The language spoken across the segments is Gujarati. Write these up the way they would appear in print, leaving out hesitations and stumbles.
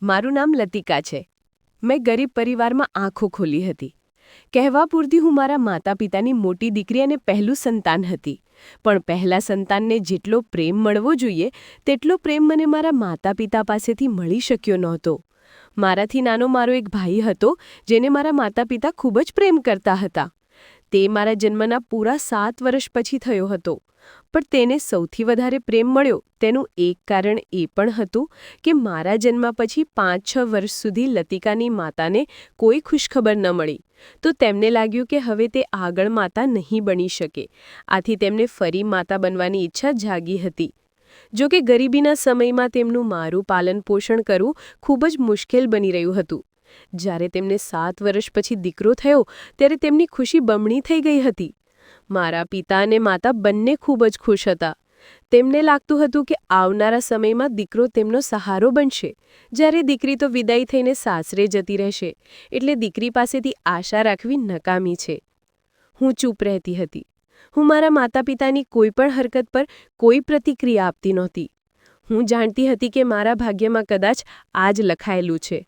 મારું નામ લતિકા છે. મેં ગરીબ પરિવારમાં આંખો ખોલી હતી. કહેવા પૂરતી હું મારા માતા પિતાની મોટી દીકરી અને પહેલું સંતાન હતી. પણ પહેલા સંતાનને જેટલો પ્રેમ મળવો જોઈએ તેટલો પ્રેમ મને મારા માતા પિતા પાસેથી મળી શક્યો નહોતો. મારાથી નાનો મારો એક ભાઈ હતો જેને મારા માતા પિતા ખૂબ જ પ્રેમ કરતા હતા. તે મારા જન્મના પૂરા 7 વર્ષ પછી થયો હતો. પણ તેને સૌથી વધારે પ્રેમ મળ્યો તેનું એક કારણ એ પણ હતું કે મારા જન્મ પછી 5-6 વર્ષ સુધી લતિકાની માતાને કોઈ ખુશખબર ન મળી. તો તેમને લાગ્યું કે હવે તે આગળ માતા નહીં બની શકે. આથી તેમને ફરી માતા બનવાની ઈચ્છા જાગી હતી. જો કે ગરીબીના સમયમાં તેમનું મારું પાલન પોષણ કરવું ખૂબ જ મુશ્કેલ બની રહ્યું હતું. જ્યારે તેમને 7 વર્ષ પછી દીકરો થયો ત્યારે તેમની ખુશી બમણી થઈ ગઈ હતી. મારા પિતા અને માતા બંને ખૂબ જ ખુશ હતા. તેમને લાગતું હતું કે આવનારા સમયમાં દીકરો તેમનો સહારો બનશે. જ્યારે દીકરી તો વિદાય થઈને સાસરે જતી રહેશે એટલે દીકરી પાસેથી આશા રાખવી નકામી છે. હું ચૂપ રહેતી હતી. હું મારા માતા પિતાની કોઈ પણ હરકત પર કોઈ પ્રતિક્રિયા આપતી નહોતી. હું જાણતી હતી કે મારા ભાગ્યમાં કદાચ આ જ લખાયેલું છે.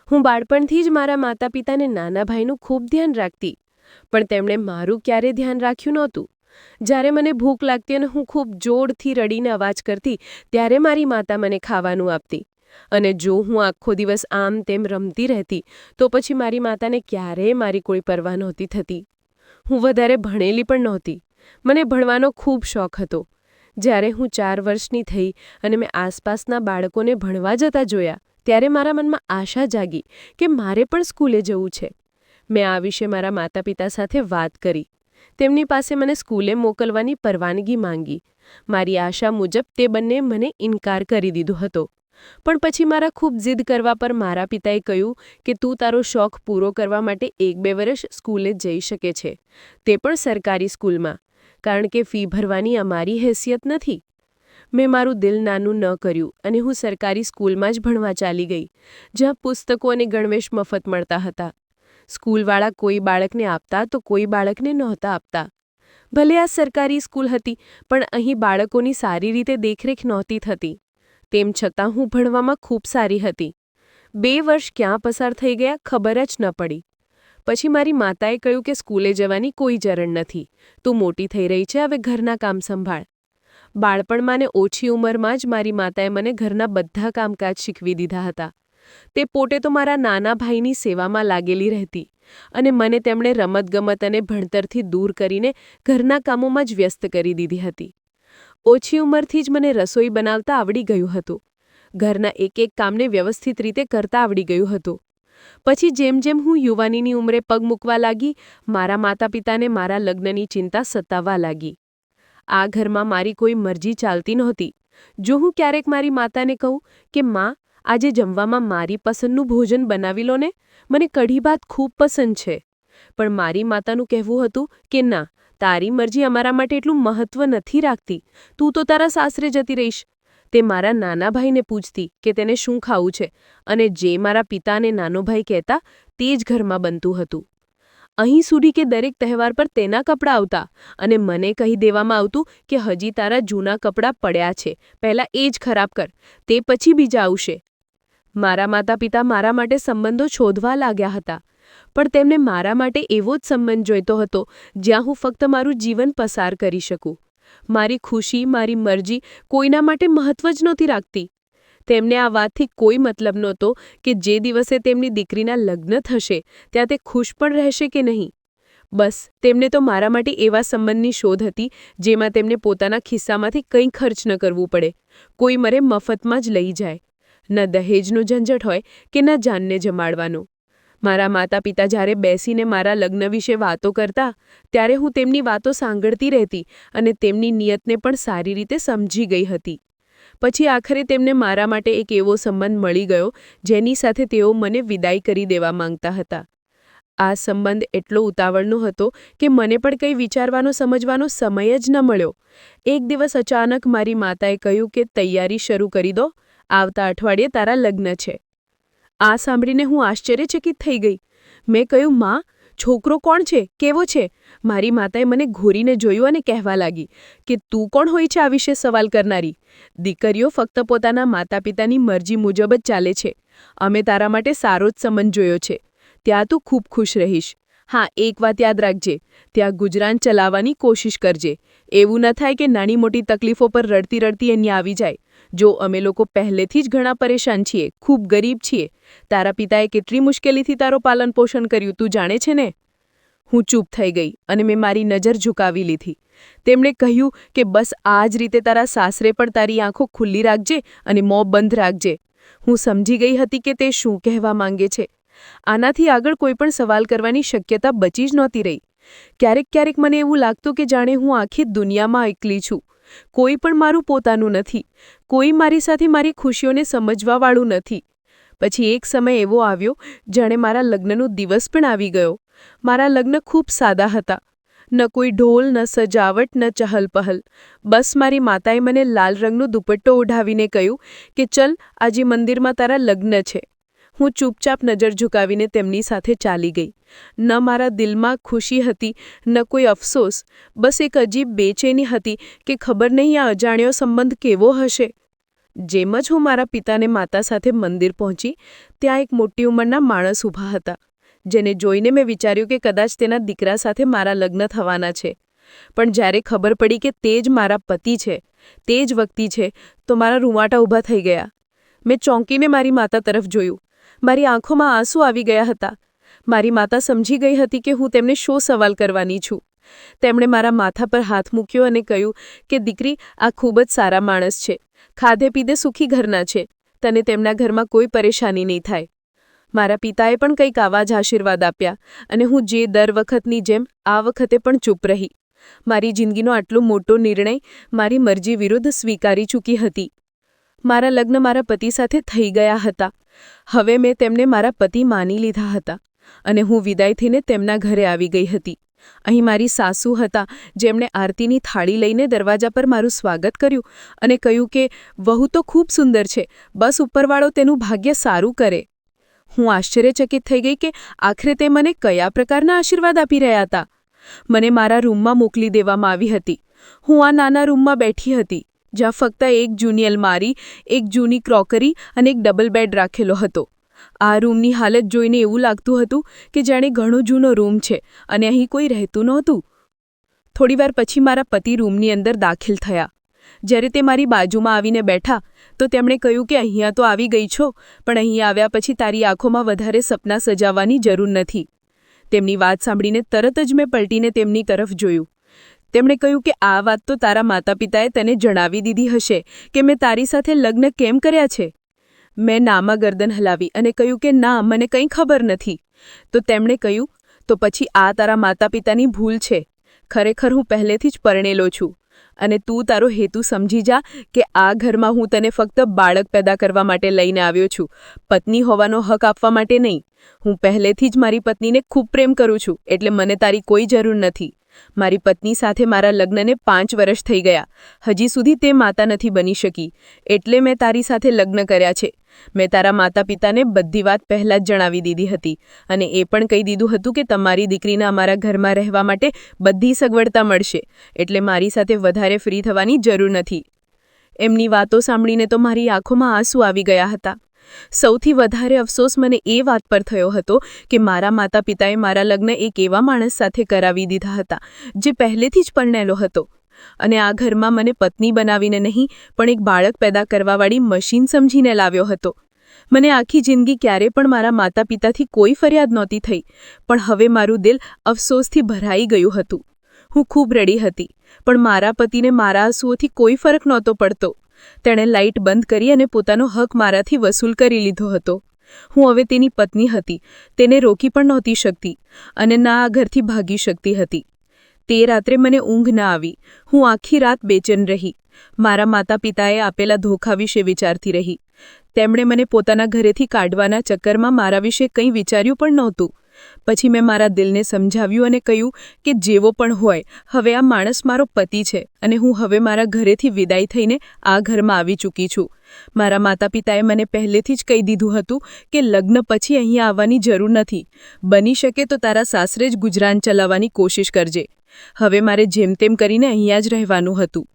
હું બાળપણથી જ મારા માતા પિતાને નાના ભાઈનું ખૂબ ધ્યાન રાખતી. પણ તેમણે મારું ક્યારે ધ્યાન રાખ્યું નહોતું. જ્યારે મને ભૂખ લાગતી અને હું ખૂબ જોરથી રડીને અવાજ કરતી ત્યારે મારી માતા મને ખાવાનું આપતી. અને જો હું આખો દિવસ આમ તેમ રમતી રહેતી તો પછી મારી માતાને ક્યારેય મારી કોઈ પરવા નહોતી થતી. હું વધારે ભણેલી પણ નહોતી. મને ભણવાનો ખૂબ શોખ હતો. જ્યારે હું 4 વર્ષની થઈ અને મેં આસપાસના બાળકોને ભણવા જતા જોયા ત્યારે મારા મનમાં આશા જાગી કે મારે પણ સ્કૂલે જવું છે. મેં આ વિશે મારા માતા પિતા સાથે વાત કરી. તેમની પાસે મને સ્કૂલે મોકલવાની પરવાનગી માંગી. મારી આશા મુજબ તે બંને મને ઇનકાર કરી દીધો હતો. પણ પછી મારા ખૂબ જીદ કરવા પર મારા પિતાએ કહ્યું કે તું તારો શોખ પૂરો કરવા માટે 1-2 વર્ષ સ્કૂલે જઈ શકે છે. તે પણ સરકારી સ્કૂલમાં, કારણ કે ફી ભરવાની અમારી હેસિયત નથી. મેં મારું દિલ નાનું ન કર્યું અને હું સરકારી સ્કૂલમાં જ ભણવા ચાલી ગઈ, જ્યાં પુસ્તકો અને ગણવેશ મફત મળતા હતા. સ્કૂલવાળા કોઈ બાળકને આપતા તો કોઈ બાળકને નહોતા આપતા. ભલે આ સરકારી સ્કૂલ હતી પણ અહીં બાળકોની સારી રીતે દેખરેખ નહોતી થતી. તેમ છતાં હું ભણવામાં ખૂબ સારી હતી. 2 વર્ષ ક્યાં પસાર થઈ ગયા ખબર જ ન પડી. પછી મારી માતાએ કહ્યું કે સ્કૂલે જવાની કોઈ જરણ નથી. તું મોટી થઈ રહી છે, હવે ઘરના કામ સંભાળ. બાળપણમાં ને ઓછી ઉંમરમાં જ મારી માતાએ મને ઘરના બધા કામકાજ શીખવી દીધા હતા. તે પોતે તો મારા નાના ભાઈની સેવામાં લાગેલી રહેતી અને મને તેમણે રમતગમત અને ભણતરથી દૂર કરીને ઘરના કામોમાં જ વ્યસ્ત કરી દીધી હતી. ઓછી ઉંમરથી જ મને રસોઈ બનાવતા આવડી ગયું હતું. ઘરના એક કામને વ્યવસ્થિત રીતે કરતા આવડી ગયું હતું. પછી જેમ જેમ હું યુવાનીની ઉંમરે પગ મૂકવા લાગી, મારા માતા પિતાને મારા લગ્નની ચિંતા સતાવવા લાગી. આ ઘરમાં મારી કોઈ મરજી ચાલતી નહોતી. જો હું ક્યારેક મારી માતાને કહું કે માં, આજે જમવામાં મારી પસંદનું ભોજન બનાવી લો ને, મને કઢી ભાત ખૂબ પસંદ છે. પણ મારી માતાનું કહેવું હતું કે ના, તારી મરજી અમારા માટે એટલું મહત્વ નથી રાખતી. તું તો તારા સાસરે જતી રહીશ. તે મારા નાના ભાઈને પૂછતી કે તેને શું ખાવું છે અને જે મારા પિતા અને નાનો ભાઈ કહેતા તે જ ઘરમાં બનતું હતું. અહીં સુધી કે દરેક તહેવાર પર તેના કપડાં આવતા અને મને કહી દેવામાં આવતું કે હજી તારા જૂના કપડાં પડ્યા છે, પહેલાં એ જ ખરાબ કર, તે પછી બીજા આવશે. મારા માતા પિતા મારા માટે સંબંધો શોધવા લાગ્યા હતા. પણ તેમને મારા માટે એવો જ સંબંધ જોઈતો હતો જ્યાં હું ફક્ત મારું જીવન પસાર કરી શકું. મારી ખુશી, મારી મરજી કોઈના માટે મહત્વ જ નહોતી રાખતી. તેમને આ વાતથી કોઈ મતલબ નહોતો કે જે દિવસે તેમની દીકરીના લગ્ન થશે ત્યાં તે ખુશ પણ રહેશે કે નહીં. બસ તેમને તો મારા માટે એવા સંબંધની શોધ હતી જેમાં તેમને પોતાના ખિસ્સામાંથી કંઈ ખર્ચ ન કરવું પડે. કોઈ મરે મફતમાં જ લઈ જાય. ન દહેજનું ઝંઝટ હોય કે ન જાનને જમાડવાનું. મારા માતા પિતા જ્યારે બેસીને મારા લગ્ન વિશે વાતો કરતા ત્યારે હું તેમની વાતો સાંભળતી રહેતી અને તેમની નિયતને પણ સારી રીતે સમજી ગઈ હતી. પછી આખરે તેમને મારા માટે એક એવો સંબંધ મળી ગયો જેની સાથે તેઓ મને વિદાય કરી દેવા માંગતા હતા. આ સંબંધ એટલો ઉતાવળનો હતો કે મને પણ કંઈ વિચારવાનો સમજવાનો સમય જ ન મળ્યો. એક દિવસ અચાનક મારી માતાએ કહ્યું કે તૈયારી શરૂ કરી દો, આવતા અઠવાડિયે તારા લગ્ન છે. આ સાંભળીને હું આશ્ચર્યચકિત થઈ ગઈ. મેં કહ્યું, માં, છોકરો કોણ છે, કેવો છે? મારી માતાએ મને ઘોરીને જોયું અને કહેવા લાગી કે તું કોણ હોય છે આ વિશે સવાલ કરનારી? દીકરીઓ ફક્ત પોતાના માતા પિતાની મરજી મુજબ જ ચાલે છે. અમે તારા માટે સારો જ સંબંધ જોયો છે. ત્યાં તું ખૂબ ખુશ રહીશ. હા, એક વાત યાદ રાખજે, ત્યાં ગુજરાન ચલાવવાની કોશિશ કરજે. એવું ન થાય કે નાની મોટી તકલીફો પર રડતી રડતી અહીંયા આવી જાય. જો અમે લોકો પહેલેથી જ ઘણા પરેશાન છીએ, ખૂબ ગરીબ છીએ. તારા પિતાએ કેટલી મુશ્કેલીથી તારો પાલન પોષણ કર્યું તું જાણે છે ને? હું ચૂપ થઈ ગઈ અને મેં મારી નજર ઝુકાવી લીધી. તેમણે કહ્યું કે બસ આ જ રીતે તારા સાસરે પણ તારી આંખો ખુલ્લી રાખજે અને મોં બંધ રાખજે. હું સમજી ગઈ હતી કે તે શું કહેવા માંગે છે. આનાથી આગળ કોઈ પણ સવાલ કરવાની શક્યતા બચી જ નહોતી રહી. ક્યારેક ક્યારેક મને એવું લાગતું કે જાણે હું આખી દુનિયામાં એકલી છું. કોઈ પણ મારું પોતાનું નથી. કોઈ મારી સાથે મારી ખુશીઓને સમજવાવાળું નથી. પછી એક સમય એવો આવ્યો જાણે મારા લગ્નનો દિવસ પણ આવી ગયો. મારા લગ્ન ખૂબ સાદા હતા. ન કોઈ ઢોલ, ન સજાવટ, ન ચહલપહલ. બસ મારી માતાએ મને લાલ રંગનો દુપટ્ટો ઓઢાવીને કહ્યું કે ચલ, આજે મંદિરમાં તારા લગ્ન છે. હું ચૂપચાપ નજર ઝુકાવીને તેમની સાથે ચાલી ગઈ. ન મારા દિલમાં ખુશી હતી, ન કોઈ અફસોસ. બસ એક અજીબ બેચેની હતી કે ખબર નહીં આ અજાણ્યો સંબંધ કેવો હશે. જેમ જ હું મારા પિતાને માતા સાથે મંદિર પહોંચી, ત્યાં એક મોટી ઉંમરના માણસ ઊભા હતા, જેને જોઈને મેં વિચાર્યું કે કદાચ તેના દીકરા સાથે મારા લગ્ન થવાના છે. પણ જ્યારે ખબર પડી કે તે જ મારા પતિ છે, તે જ વ્યક્તિ છે, તો મારા રૂંવાટા ઊભા થઈ ગયા. મેં ચોંકીને મારી માતા તરફ જોયું. મારી આંખોમાં આંસુ આવી ગયા હતા. મારી માતા સમજી ગઈ હતી કે હું તેમને શો સવાલ કરવાની છું. તેમણે મારા માથા પર હાથ મૂક્યો અને કહ્યું કે દીકરી, આ ખૂબ જ સારા માણસ છે. ખાધે પીધે સુખી ઘરના છે. તને તેમના ઘરમાં કોઈ પરેશાની નહીં થાય. મારા પિતાએ પણ કંઈક આવા જ આશીર્વાદ આપ્યા અને હું જે દર વખતની જેમ આ વખતે પણ ચૂપ રહી. મારી જિંદગીનો આટલો મોટો નિર્ણય મારી મરજી વિરુદ્ધ સ્વીકારી ચૂકી હતી. મારા લગ્ન મારા પતિ સાથે થઈ ગયા હતા. હવે મેં તેમને મારા પતિ માની લીધા હતા અને હું વિદાય થઈને તેમના ઘરે આવી ગઈ હતી. અહીં મારી સાસુ હતા, જેમણે આરતીની થાળી લઈને દરવાજા પર મારું સ્વાગત કર્યું અને કહ્યું કે વહુ તો ખૂબ સુંદર છે, બસ ઉપરવાળો તેનું ભાગ્ય સારું કરે. હું આશ્ચર્યચકિત થઈ ગઈ કે આખરે તે મને કયા પ્રકારના આશીર્વાદ આપી રહ્યા હતા. મને મારા રૂમમાં મોકલી દેવામાં આવી હતી. હું આ નાના રૂમમાં બેઠી હતી, જ્યાં ફક્ત એક જૂની અલમારી, એક જૂની ક્રોકરી અને એક ડબલ બેડ રાખેલો હતો. આ રૂમની હાલત જોઈને એવું લાગતું હતું કે જાણે ઘણો જૂનો રૂમ છે અને અહીં કોઈ રહેતું નહોતું. થોડીવાર પછી મારા પતિ રૂમની અંદર દાખલ થયા. જ્યારે તે મારી બાજુમાં આવીને બેઠા તો તેમણે કહ્યું કે અહીંયા તો આવી ગઈ છો, પણ અહીં આવ્યા પછી તારી આંખોમાં વધારે સપના સજાવવાની જરૂર નથી. તેમની વાત સાંભળીને તરત જ મેં પલટીને તેમની તરફ જોયું. તેમણે કહ્યું કે આ વાત તો તારા માતા પિતાએ તને જણાવી દીધી હશે કે મેં તારી સાથે લગ્ન કેમ કર્યા છે. મેં નામાં ગરદન હલાવી અને કહ્યું કે ના, મને કંઈ ખબર નથી. તો તેમણે કહ્યું, તો પછી આ તારા માતા પિતાની ભૂલ છે. ખરેખર હું પહેલેથી જ પરણેલો છું અને તું તારો હેતુ સમજી જા કે આ ઘરમાં હું તને ફક્ત બાળક પેદા કરવા માટે લઈને આવ્યો છું, પત્ની હોવાનો હક આપવા માટે નહીં. હું પહેલેથી જ મારી પત્નીને ખૂબ પ્રેમ કરું છું, એટલે મને તારી કોઈ જરૂર નથી. મારી પત્ની સાથે મારા લગ્નને 5 વર્ષ થઈ ગયા. હજી સુધી તે માતા નથી બની શકી, એટલે મેં તારી સાથે લગ્ન કર્યા છે. મેં તારા માતા પિતાને બધી વાત પહેલાં જ જણાવી દીધી હતી અને એ પણ કહી દીધું હતું કે તમારી દીકરીને અમારા ઘરમાં રહેવા માટે બધી સગવડતા મળશે, એટલે મારી સાથે વધારે ફ્રી થવાની જરૂર નથી. એમની વાતો સાંભળીને તો મારી આંખોમાં આંસુ આવી ગયા હતા. સૌથી વધારે અફસોસ મને એ વાત પર થયો હતો કે મારા માતા પિતાએ મારા લગ્ન એક એવા માણસ સાથે કરાવી દીધા હતા જે પહેલેથી જ પરણેલો હતો અને આ ઘરમાં મને પત્ની બનાવીને નહીં, પણ એક બાળક પેદા કરવાવાળી મશીન સમજીને લાવ્યો હતો. મને આખી જિંદગી ક્યારે પણ મારા માતા પિતાથી કોઈ ફરિયાદ નહોતી થઈ, પણ હવે મારું દિલ અફસોસથી ભરાઈ ગયું હતું. હું ખૂબ રડી હતી, પણ મારા પતિને મારા આંસુઓથી કોઈ ફરક નહોતો પડતો. તેણે લાઇટ બંધ કરી અને પોતાનો હક મારાથી વસૂલ કરી લીધો હતો. હું હવે તેની પત્ની હતી, તેને રોકી પણ નહોતી શકતી અને ના આ ઘરથી ભાગી શકતી હતી. તે રાત્રે મને ઊંઘ ન આવી. હું આખી રાત બેચેન રહી. મારા માતા પિતાએ આપેલા ધોખા વિશે વિચારતી રહી. તેમણે મને પોતાના ઘરેથી કાઢવાના ચક્કરમાં મારા વિશે કંઈ વિચાર્યું પણ નહોતું. પછી મેં મારા દિલને સમજાવ્યું અને કહ્યું કે જેવો પણ હોય, હવે આ માણસ મારો પતિ છે અને હું હવે મારા ઘરેથી વિદાય થઈને આ ઘરમાં આવી ચૂકી છું. મારા માતા પિતાએ મને પહેલેથી જ કહી દીધું હતું કે લગ્ન પછી અહીંયા આવવાની જરૂર નથી. બની શકે તો તારા સાસરે જ ગુજરાન ચલાવવાની કોશિશ કરજે. હવે મારે જેમ તેમ કરીને અહીંયા જ રહેવાનું હતું.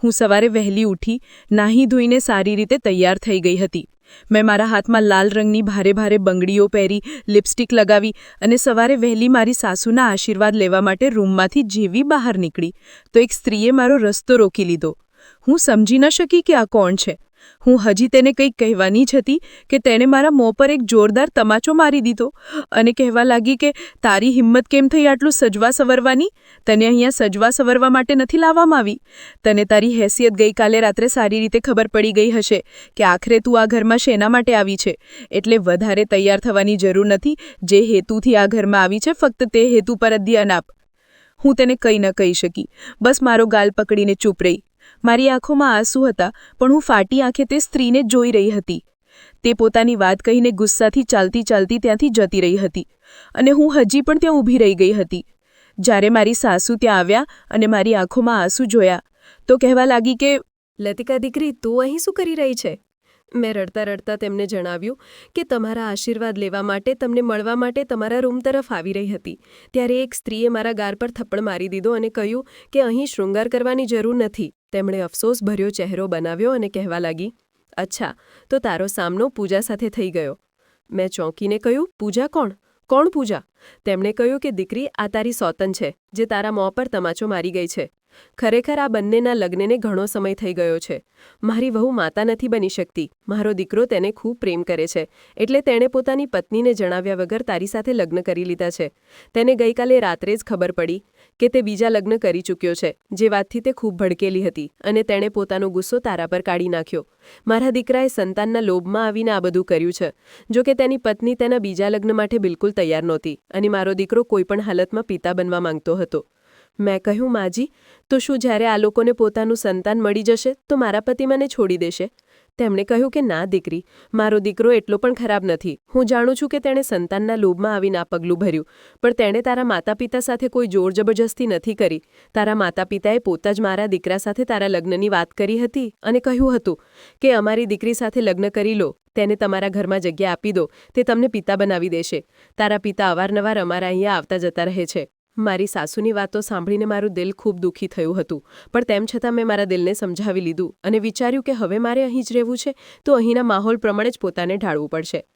હું સવારે વહેલી ઉઠી, નાહી ધોઈને સારી રીતે તૈયાર થઈ ગઈ હતી. મેં મારા હાથમાં લાલ રંગની ભારે ભારે બંગડીઓ પહેરી, લિપસ્ટિક લગાવી અને સવારે વહેલી મારી સાસુના આશીર્વાદ લેવા માટે રૂમમાંથી જેવી બહાર નીકળી તો એક સ્ત્રીએ મારો રસ્તો રોકી લીધો. હું સમજી ન શકી કે આ કોણ છે. હું હજી તેને કંઈક કહેવાની જ હતી કે તેણે મારા મોં પર એક જોરદાર તમાચો મારી દીધો અને કહેવા લાગી કે તારી હિંમત કેમ થઈ આટલું સજવા સવરવાની? તને અહીંયા સજવા સવરવા માટે નથી લાવવામાં આવી. તને તારી હેસિયત ગઈકાલે રાત્રે સારી રીતે ખબર પડી ગઈ હશે કે આખરે તું આ ઘરમાં શેના માટે આવી છે. એટલે વધારે તૈયાર થવાની જરૂર નથી. જે હેતુથી આ ઘરમાં આવી છે ફક્ત તે હેતુ પર જ ધ્યાન આપ. હું તેને કંઈ ન કહી શકી. બસ મારો ગાલ પકડીને ચૂપ રહી. મારી આંખોમાં આંસુ હતા, પણ હું ફાટી આંખે તે સ્ત્રીને જોઈ રહી હતી. તે પોતાની વાત કહીને ગુસ્સાથી ચાલતી ચાલતી ત્યાંથી જતી રહી હતી અને હું હજી પણ ત્યાં ઊભી રહી ગઈ હતી. જ્યારે મારી સાસુ ત્યાં આવ્યા અને મારી આંખોમાં આંસુ જોયા તો કહેવા લાગી કે લતિકા દીકરી, તું અહીં શું કરી રહી છે? મેં રડતા રડતા તેમને જણાવ્યું કે તમારા આશીર્વાદ લેવા માટે, તમને મળવા માટે તમારા રૂમ તરફ આવી રહી હતી. ત્યારે એક સ્ત્રીએ મારા ગાર પર થપ્પડ મારી દીધો અને કહ્યું કે અહીં શૃંગાર કરવાની જરૂર નથી. તેમણે અફસોસભર્યો ચહેરો બનાવ્યો અને કહેવા લાગી, અચ્છા, તો તારો સામનો પૂજા સાથે થઈ ગયો. મેં ચોંકીને કહ્યું, પૂજા કોણ? કોણ પૂજા? તેમણે કહ્યું કે દીકરી, આ તારી સોતન છે જે તારા મોં પર તમાચો મારી ગઈ છે. ખરેખર આ બંનેના લગ્નને ઘણો સમય થઈ ગયો છે. મારી વહુ માતા નથી બની શકતી. મારો દીકરો તેને ખૂબ પ્રેમ કરે છે, એટલે તેણે પોતાની પત્નીને જણાવ્યા વગર તારી સાથે લગ્ન કરી લીધા છે. તેને ગઈકાલે રાત્રે જ ખબર પડી કે તે બીજા લગ્ન કરી ચૂક્યો છે, જે વાતથી તે ખૂબ ભડકેલી હતી અને તેણે પોતાનો ગુસ્સો તારા પર કાઢી નાખ્યો. મારા દીકરાએ સંતાનના લોભમાં આવીને આ બધું કર્યું છે. જો કે તેની પત્ની તેના બીજા લગ્ન માટે બિલકુલ તૈયાર નહોતી અને મારો દીકરો કોઈપણ હાલતમાં પિતા બનવા માંગતો હતો. મેં કહ્યું, માજી, તો શું જ્યારે આ લોકોને પોતાનું સંતાન મળી જશે તો મારા પતિ મને છોડી દેશે? તેમણે કહ્યું કે ના દીકરી, મારો દીકરો એટલો પણ ખરાબ નથી. હું જાણું છું કે તેણે સંતાનના લોભમાં આવીને આ પગલું ભર્યું, પણ તેણે તારા માતા પિતા સાથે કોઈ જોર જબરજસ્તી નથી કરી. તારા માતા પિતાએ પોતા જ મારા દીકરા સાથે તારા લગ્નની વાત કરી હતી અને કહ્યું હતું કે અમારી દીકરી સાથે લગ્ન કરી લો, તેને તમારા ઘરમાં જગ્યા આપી દો, તે તમને પિતા બનાવી દેશે. તારા પિતા અવારનવાર અમારા અહીંયા આવતા જતા રહે છે. મારી સાસુની વાતો સાંભળીને મારું દિલ ખૂબ દુઃખી થયું હતું, પણ તેમ છતાં મેં મારા દિલને સમજાવી લીધું અને વિચાર્યું કે હવે મારે અહીં જ રહેવું છે તો અહીંના માહોલ પ્રમાણે જ પોતાને ઢાળવું પડશે.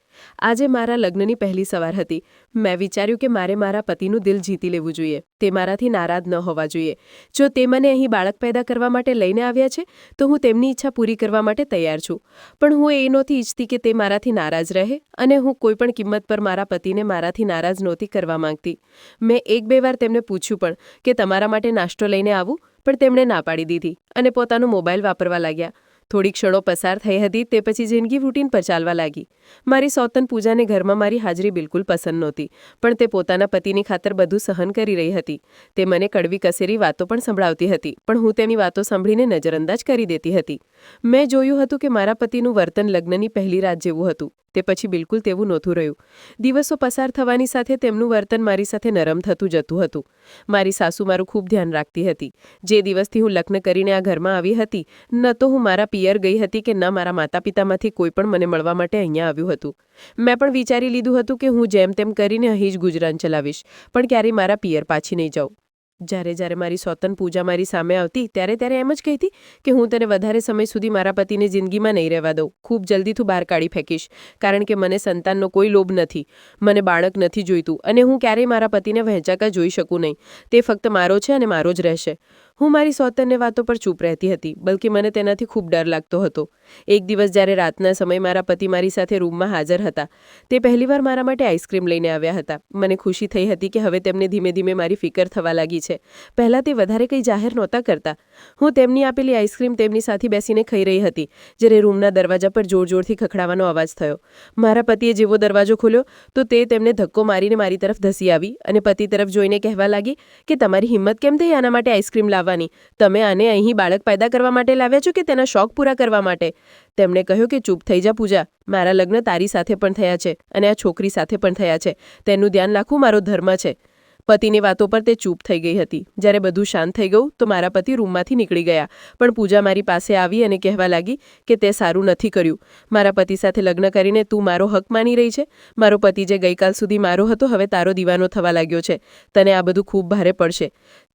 આજે મારા લગ્નની પહેલી સવાર હતી. મેં વિચાર્યું કે મારે મારા પતિનું દિલ જીતી લેવું જોઈએ. તે મારાથી નારાજ ન હોવા જોઈએ. જો તે મને અહીં બાળક પેદા કરવા માટે લઈને આવ્યા છે તો હું તેમની ઈચ્છા પૂરી કરવા માટે તૈયાર છું. પણ હું એ નહોતી ઈચ્છતી કે તે મારાથી નારાજ રહે અને હું કોઈપણ કિંમત પર મારા પતિને મારાથી નારાજ નહોતી કરવા માંગતી. મેં એક બે વાર તેમને પૂછ્યું પણ કે તમારા માટે નાસ્તો લઈને આવું, પણ તેમણે ના પાડી દીધી અને પોતાનો મોબાઈલ વાપરવા લાગ્યા. થોડી ક્ષણો પસાર થઈ હતી તે પછી જિંદગી રૂટીન પર ચાલવા લાગી. મારી સોતન પૂજાને ઘરમાં મારી હાજરી બિલકુલ પસંદ નહોતી, પણ તે પોતાના પતિની ખાતર બધું સહન કરી રહી હતી. તે મને કડવી કસેરી વાતો પણ સંભળાવતી હતી, પણ હું તેની વાતો સાંભળીને નજરઅંદાજ કરી દેતી હતી. મેં જોયું હતું કે મારા પતિનું વર્તન લગ્નની પહેલી રાત જેવું હતું. તે પછી બિલકુલ તેવું નહોતું રહ્યું. દિવસો પસાર થવાની સાથે તેમનું વર્તન મારી સાથે નરમ થતું જતું હતું. મારી સાસુ મારું ખૂબ ધ્યાન રાખતી હતી. જે દિવસથી હું લગ્ન કરીને આ ઘરમાં આવી હતી, ન તો હું મારા પિયર ગઈ હતી કે ન મારા માતા પિતામાંથી કોઈ પણ મને મળવા માટે અહીંયા આવ્યું હતું. મેં પણ વિચારી લીધું હતું કે હું જેમ તેમ કરીને અહીં જ ગુજરાન ચલાવીશ, પણ ક્યારેય મારા પિયર પાછી નહીં જાઉં. જ્યારે મારી સોતન પૂજા મારી સામે આવતી ત્યારે એમ જ કહેતી કે હું તને વધારે સમય સુધી મારા પતિને જિંદગીમાં નહીં રહેવા દઉં. ખૂબ જલ્દી તું બહાર કાઢી ફેંકીશ, કારણ કે મને સંતાનનો કોઈ લોભ નથી. મને બાળક નથી જોઈતું અને હું ક્યારેય મારા પતિને વહેંચાકા જોઈ શકું નહીં. તે ફક્ત મારો છે અને મારો જ રહેશે. હું મારી સોતનને વાતો પર ચૂપ રહેતી હતી, બલકે મને તેનાથી ખૂબ ડર લાગતો હતો. એક દિવસ જ્યારે રાતના સમયે મારા પતિ મારી સાથે રૂમમાં હાજર હતા, તે પહેલીવાર મારા માટે આઈસ્ક્રીમ લઈને આવ્યા હતા. મને ખુશી થઈ હતી કે હવે તેમને ધીમે ધીમે મારી ફિકર થવા લાગી છે. પહેલાં તે વધારે કંઈ જાહેર નહોતા કરતા. હું તેમની આપેલી આઈસ્ક્રીમ તેમની સાથે બેસીને ખાઈ રહી હતી જ્યારે રૂમના દરવાજા પર જોરથી ખખડાવાનો અવાજ થયો. મારા પતિએ જેવો દરવાજો ખોલ્યો તો તે તેમને ધક્કો મારીને મારી તરફ ધસી આવી અને પતિ તરફ જોઈને કહેવા લાગી કે તમારી હિંમત કેમ થઈ આના માટે આઈસ્ક્રીમ લાવવાની? આવવાની. તમે આને અહીં બાળક પેદા કરવા માટે લાવ્યા છો કે તેના શોખ પૂરા કરવા માટે? તેમણે કહ્યું કે ચૂપ થઈ જા પૂજા, મારા લગ્ન તારી સાથે પણ થયા છે અને આ છોકરી સાથે પણ થયા છે. તેનું ધ્યાન રાખવું મારો ધર્મ છે. પતિની વાતો પર તે ચૂપ થઈ ગઈ હતી. જ્યારે બધું શાંત થઈ ગયું તો મારા પતિ રૂમમાંથી નીકળી ગયા, પણ પૂજા મારી પાસે આવી અને કહેવા લાગી કે તે સારું નથી કર્યું. મારા પતિ સાથે લગ્ન કરીને તું મારો હક માની રહી છે. મારો પતિ જે ગઈકાલ સુધી મારો હતો હવે તારો દીવાનો થવા લાગ્યો છે. તને આ બધું ખૂબ ભારે પડશે.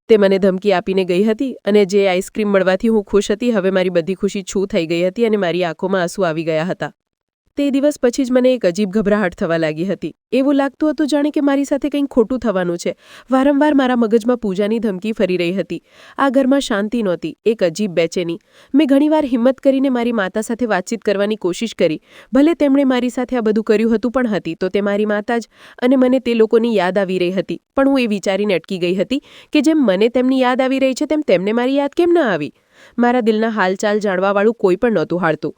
તે મને ધમકી આપીને ગઈ હતી અને જે આઈસ્ક્રીમ મળવાથી હું ખુશ હતી હવે મારી બધી ખુશી છૂ થઈ ગઈ હતી અને મારી આંખોમાં આંસુ આવી ગયા હતા. તે દિવસ પછી જ મને એક અજીબ ગભરાહટ થવા લાગી હતી. એવું લાગતું હતું જાણે કે મારી સાથે કંઈક ખોટું થવાનું છે. વારંવાર મારા મગજમાં પૂજાની ધમકી ફરી રહી હતી. આ ઘરમાં શાંતિ નહોતી, એક અજીબ બેચેની. મેં ઘણીવાર હિંમત કરીને મારી માતા સાથે વાતચીત કરવાની કોશિશ કરી. ભલે તેમણે મારી સાથે આ બધું કર્યું હતું પણ હતી તો તે મારી માતા જ, અને મને તે લોકોની યાદ આવી રહી હતી. પણ હું એ વિચારીને અટકી ગઈ હતી કે જેમ મને તેમની યાદ આવી રહી છે તેમ તેમને મારી યાદ કેમ ન આવી? મારા દિલના હાલચાલ જાણવાવાળું કોઈ પણ નહોતું હાલતું.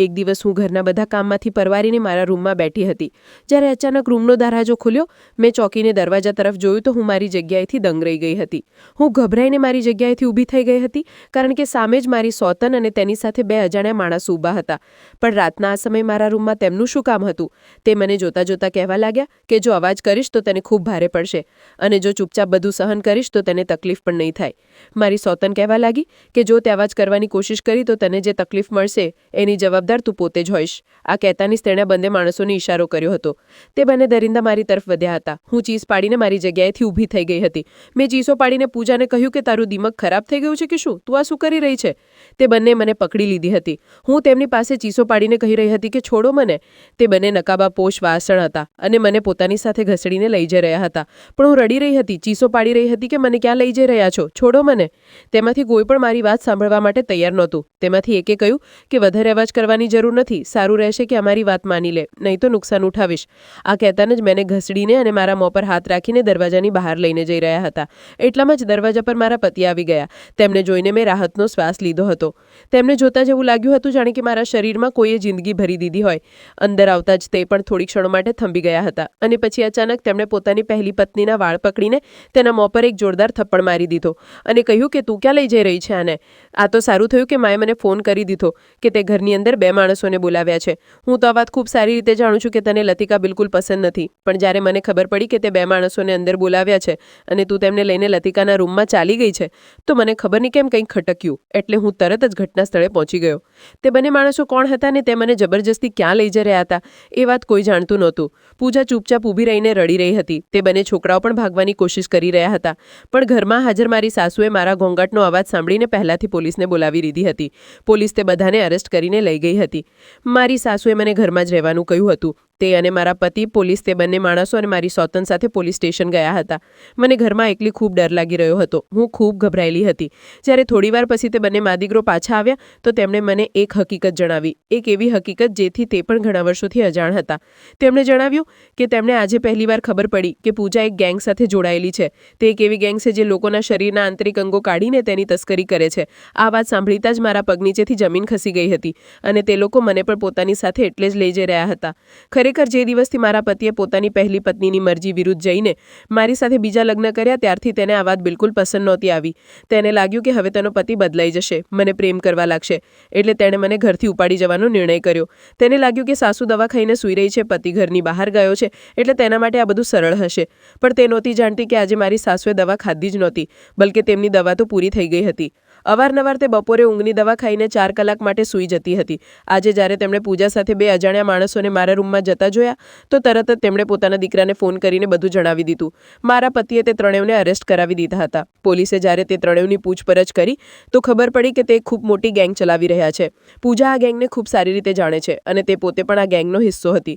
એક દિવસ હું ઘરના બધા કામમાંથી પરવારીને મારા રૂમમાં બેઠી હતી. જ્યારે અચાનક રૂમનો દરવાજો ખુલ્યો. મેં ચોંકીને દરવાજા તરફ જોયું તો હું મારી જગ્યાએથી દંગ રહી ગઈ હતી. હું ગભરાઈને મારી જગ્યાએથી ઊભી થઈ ગઈ હતી કારણ કે સામે જ મારી સોતન અને તેની સાથે બે અજાણ્યા માણસો ઊભા હતા. પણ રાતના આ સમયે મારા રૂમમાં તેમનું શું કામ હતું? તે મને જોતા જોતા કહેવા લાગ્યા કે જો અવાજ કરીશ તો તેને ખૂબ ભારે પડશે અને જો ચૂપચાપ બધું સહન કરીશ તો તેને તકલીફ પણ નહીં થાય. મારી સોતન કહેવા લાગી કે જો તે અવાજ કરવાની કોશિશ કરી તો તને જે તકલીફ મળશે એની જવાબદાર તું પોતે જ હોઈશ. આ કહેતાની જ તેણે બંને માણસોને ઇશારો કર્યો હતો. તે બંને દરિંદા મારી તરફ વધ્યા હતા. હું ચીસ પાડીને મારી જગ્યાએથી ઊભી થઈ ગઈ હતી. મેં ચીસો પાડીને પૂજાને કહ્યું કે તારું દિમાગ ખરાબ થઈ ગયું છે કે શું? તું આ શું કરી રહી છે? તે બંને મને પકડી લીધી હતી. હું તેમની પાસે ચીસો પાડીને કહી રહી હતી કે છોડો મને. તે બંને નકાબાપોશ વાસણ હતા અને મને પોતાની સાથે ઘસડીને લઈ જઈ રહ્યા હતા. પણ હું રડી રહી હતી, ચીસો પાડી રહી હતી કે મને ક્યાં લઈ જઈ રહ્યા છો? છોડો મને. તેમાંથી કોઈ પણ મારી વાત સાંભળવા માટે તૈયાર નહોતું. તેમાંથી એકે કહ્યું કે વધારે અવાજ કરવાની જરૂર નથી, સારું રહેશે કે અમારી વાત માની લે, નહીં તો નુકસાન ઉઠાવીશ. આ કહેતાને જ મેને ઘસડીને અને મારા મોં પર હાથ રાખીને દરવાજાની બહાર લઈને જઈ રહ્યા હતા. એટલામાં જ દરવાજા પર મારા પતિ આવી ગયા. તેમને જોઈને મેં રાહતનો શ્વાસ લીધો હતો. તેમને જોતા જ એવું લાગ્યું હતું જાણે કે મારા શરીરમાં કોઈએ જિંદગી ભરી દીધી હોય. અંદર આવતા જ તે પણ થોડી ક્ષણો માટે થંભી ગયા હતા અને પછી અચાનક તેમણે પોતાની પહેલી પત્નીના વાળ પકડીને તેના મોં પર એક જોરદાર થપ્પડ મારી દીધો અને કહ્યું કે તું ક્યાં લઈ જઈ રહી છે આને? આ તો સારું થયું કે માએ મને ફોન કરી દીધો કે તે ઘરની અંદર બે માણસોને બોલાવ્યા છે. હું તો આ વાત ખૂબ સારી રીતે જાણું છું કે તને લતિકા બિલકુલ પસંદ નથી, પણ જ્યારે મને ખબર પડી કે તે બે માણસોને અંદર બોલાવ્યા છે અને તું તેમને લઈને લતિકાના રૂમમાં ચાલી ગઈ છે તો મને ખબર નહીં કેમ કંઈક ખટક્યું. એટલે હું તરત જ ઘટના સ્થળે પહોંચી ગયો. તે બંને માણસો કોણ હતા ને તે મને જબરજસ્તી ક્યાં લઈ જઈ રહ્યા હતા એ વાત કોઈ જાણતું નહોતું. પૂજા ચૂપચાપ ઊભી રહીને રડી રહી હતી. તે બંને છોકરાઓ પણ ભાગવાની કોશિશ કરી રહ્યા હતા. પણ ઘરમાં હાજર મારી સાસુએ મારા ઘોંઘાટનો અવાજ સાંભળીને પહેલાથી પોલીસને બોલાવી દીધી હતી. પોલીસ તે બધાને અરેસ્ટ કરીને લઈ ગઈ હતી. મારી સાસુએ મને ઘરમાં જ રહેવાનું કહ્યું હતું. તે અને મારા પતિ, પોલીસ, તે બંને માણસો અને મારી સોતન સાથે પોલીસ સ્ટેશન ગયા હતા. મને ઘરમાં એકલી ખૂબ ડર લાગી રહ્યો હતો. હું ખૂબ ગભરાયેલી હતી. જ્યારે થોડીવાર પછી તે બંને માદીગરો પાછા આવ્યા તો તેમણે મને એક હકીકત જણાવી. એક એવી હકીકત જેથી તે પણ ઘણા વર્ષોથી અજાણ હતા. તેમણે જણાવ્યું કે તેમને આજે પહેલીવાર ખબર પડી કે પૂજા એક ગેંગ સાથે જોડાયેલી છે. તે એક એવી ગેંગ છે જે લોકોના શરીરના આંતરિક અંગો કાઢીને તેની તસ્કરી કરે છે. આ વાત સાંભળતા જ મારા પગ નીચેથી જમીન ખસી ગઈ હતી અને તે લોકો મને પણ પોતાની સાથે એટલે જ લઈ જઈ રહ્યા હતા. ખરેખર જે દિવસથી મારા પતિએ પોતાની પહેલી પત્નીની મરજી વિરુદ્ધ જઈને મારી સાથે બીજા લગ્ન કર્યા ત્યારથી તેને આ વાત બિલકુલ પસંદ નહોતી આવી. તેને લાગ્યું કે હવે તેનો પતિ બદલાઈ જશે, મને પ્રેમ કરવા લાગશે, એટલે તેણે મને ઘરથી ઉપાડી જવાનો નિર્ણય કર્યો. તેને લાગ્યું કે સાસુ દવા ખાઈને સૂઈ રહી છે, પતિ ઘરની બહાર ગયો છે, એટલે તેના માટે આ બધું સરળ હશે. પણ તે નહોતી જાણતી કે આજે મારી સાસુએ દવા ખાધી જ નહોતી, બલકે તેમની દવા તો પૂરી થઈ ગઈ હતી. અવારનવાર તે બપોરે ઊંઘની દવા ખાઈને 4 કલાક માટે સૂઈ જતી હતી. આજે જ્યારે તેમણે પૂજા સાથે બે અજાણ્યા માણસોને મારા રૂમમાં જતા જોયા તો તરત જ તેમણે પોતાના દીકરાને ફોન કરીને બધું જણાવી દીધું. મારા પતિએ તે ત્રણેયને અરેસ્ટ કરાવી દીધા હતા. પોલીસે જ્યારે તે ત્રણેયની પૂછપરછ કરી તો ખબર પડી કે તે ખૂબ મોટી ગેંગ ચલાવી રહ્યા છે. પૂજા આ ગેંગને ખૂબ સારી રીતે જાણે છે અને તે પોતે પણ આ ગેંગનો હિસ્સો હતી.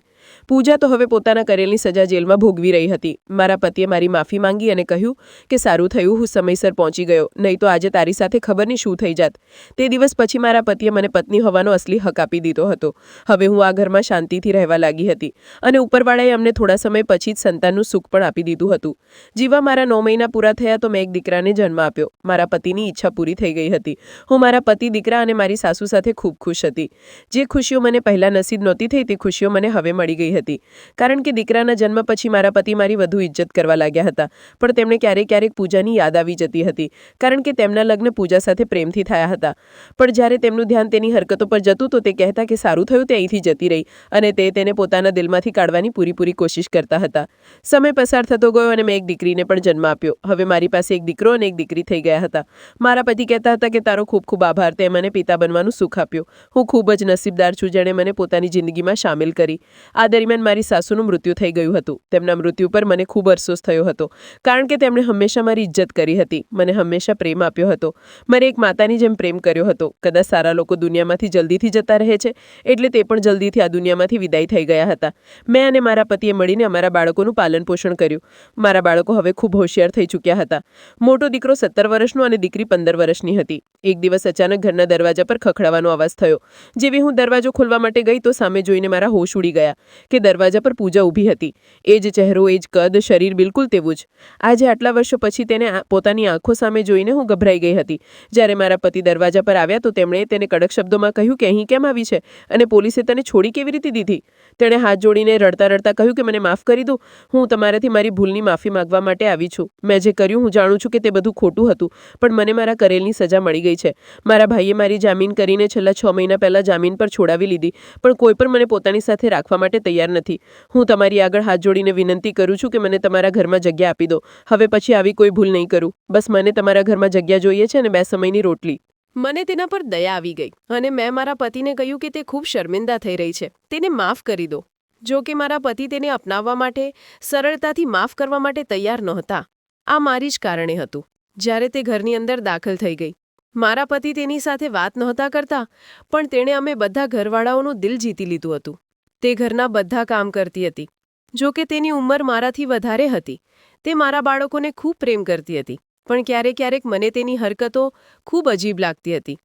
પૂજા તો હવે પોતાના કરેલની સજા જેલમાં ભોગવી રહી હતી. મારા પતિએ મારી માફી માંગી અને કહ્યું કે સારું થયું હું સમયસર પહોંચી ગયો, નહીં તો આજે તારી સાથે ખબર નહીં શું થઈ જાત. તે દિવસ પછી મારા પતિએ મને પત્ની હોવાનો અસલી હક આપી દીધો હતો. હવે હું આ ઘરમાં શાંતિથી રહેવા લાગી હતી અને ઉપરવાળાએ અમને થોડા સમય પછી જ સંતાનનું સુખ પણ આપી દીધું હતું. જીવા મારા 9 મહિના પૂરા થયા તો મેં એક દીકરાને જન્મ આપ્યો. મારા પતિની ઈચ્છા પૂરી થઈ ગઈ હતી. હું મારા પતિ, દીકરા અને મારી સાસુ સાથે ખૂબ ખુશ હતી. જે ખુશીઓ મને પહેલાં નસીબ નહોતી થઈ તે ખુશીઓ મને હવે મળી ગઈ હતી. કારણ કે દીકરાના જન્મ પછી મારા પતિ મારી વધુ ઇજ્જત કરવા લાગ્યા હતા. પણ તેમને ક્યારેક ક્યારેક પૂજાની યાદ આવી જતી હતી, કારણ કે તેમના લગ્ન પૂજા સાથે પ્રેમથી થયા હતા. પણ જ્યારે તેમનું ધ્યાન તેની હરકતો પર જતું તો તે કહેતા કે સારું થયું તે અહીંથી જતી રહી, અને તેને પોતાના દિલમાંથી કાઢવાની પૂરી કોશિશ કરતા હતા. સમય પસાર થતો ગયો અને મેં એક દીકરીને પણ જન્મ આપ્યો. હવે મારી પાસે એક દીકરો અને એક દીકરી થઈ ગયા હતા. મારા પતિ કહેતા હતા કે તારો ખૂબ ખૂબ આભાર, તે મને પિતા બનવાનું સુખ આપ્યું. હું ખૂબ જ નસીબદાર છું જેણે મને પોતાની જિંદગીમાં સામેલ કરી. આ દરમિયાન મારી સાસુનું મૃત્યુ થઈ ગયું હતું. તેમના મૃત્યુ પર મને ખૂબ અફસોસ થયો હતો, કારણ કે તેમણે હંમેશા મારી ઇજ્જત કરી હતી, મને હંમેશા પ્રેમ આપ્યો હતો, મને એક માતાની જેમ પ્રેમ કર્યો હતો. કદાચ સારા લોકો દુનિયામાંથી જલ્દીથી જતા રહે છે, એટલે તે પણ જલ્દીથી આ દુનિયામાંથી વિદાય થઈ ગયા હતા. મેં અને મારા પતિએ મળીને અમારા બાળકોનું પાલન પોષણ કર્યું. મારા બાળકો હવે ખૂબ હોશિયાર થઈ ચૂક્યા હતા. મોટો દીકરો 17 વર્ષનો અને દીકરી 15 વર્ષની હતી. એક દિવસ અચાનક ઘરના દરવાજા પર ખખડાવાનો અવાજ થયો. જેવી હું દરવાજો ખોલવા માટે ગઈ તો સામે જોઈને મારા હોશ ઉડી ગયા કે દરવાજા પર પૂજા ઊભી હતી. એ જ ચહેરો, એ જ કદ, શરીર બિલકુલ તેવું જ. આજે આટલા વર્ષો પછી તેને પોતાની આંખો સામે જોઈને હું ગભરાઈ ગઈ હતી. જ્યારે મારા પતિ દરવાજા પર આવ્યા તો તેમણે તેને કડક શબ્દોમાં કહ્યું કે અહીં કેમ આવી છે અને પોલીસે તને છોડી કેવી રીતે દીધી. તેણે હાથ જોડીને રડતા રડતા કહ્યું કે મને માફ કરી દો. હું તમારાથી મારી ભૂલની માફી માંગવા માટે આવી છું. મેં જે કર્યું હું જાણું છું કે તે બધું ખોટું હતું, પણ મને મારા કરેલની સજા મળી ગઈ છે. મારા ભાઈએ મારી જામીન કરીને છેલ્લા 6 મહિના પહેલાં જામીન પર છોડાવી લીધી, પણ કોઈ પણ મને પોતાની સાથે રાખવા માટે તૈયાર નથી. હું તમારી આગળ હાથ જોડીને વિનંતી કરું છું કે મને તમારા ઘરમાં જગ્યા આપી દો. હવે પછી આવી કોઈ ભૂલ નહીં કરું. બસ મને તમારા ઘરમાં જગ્યા જોઈએ છે અને 2 સમયની રોટલી. મને તેના પર દયા આવી ગઈ અને મેં મારા પતિને કહ્યું કે તે ખૂબ શર્મિંદા થઈ રહી છે, તેને માફ કરી દો. જો કે મારા પતિ તેને અપનાવવા માટે, સરળતાથી માફ કરવા માટે તૈયાર નહોતા. આ મારી જ કારણે હતું. જ્યારે તે ઘરની અંદર દાખલ થઈ ગઈ, મારા પતિ તેની સાથે વાત નહોતા કરતા, પણ તેણે અમે બધા ઘરવાળાઓનું દિલ જીતી લીધું હતું. તે ઘરના બધા કામ કરતી હતી. જો કે તેની ઉંમર મારાથી વધારે હતી. તે મારા બાળકોને ખૂબ પ્રેમ કરતી હતી, પણ ક્યારેક ક્યારેક મને તેની હરકતો ખૂબ અજીબ લાગતી હતી.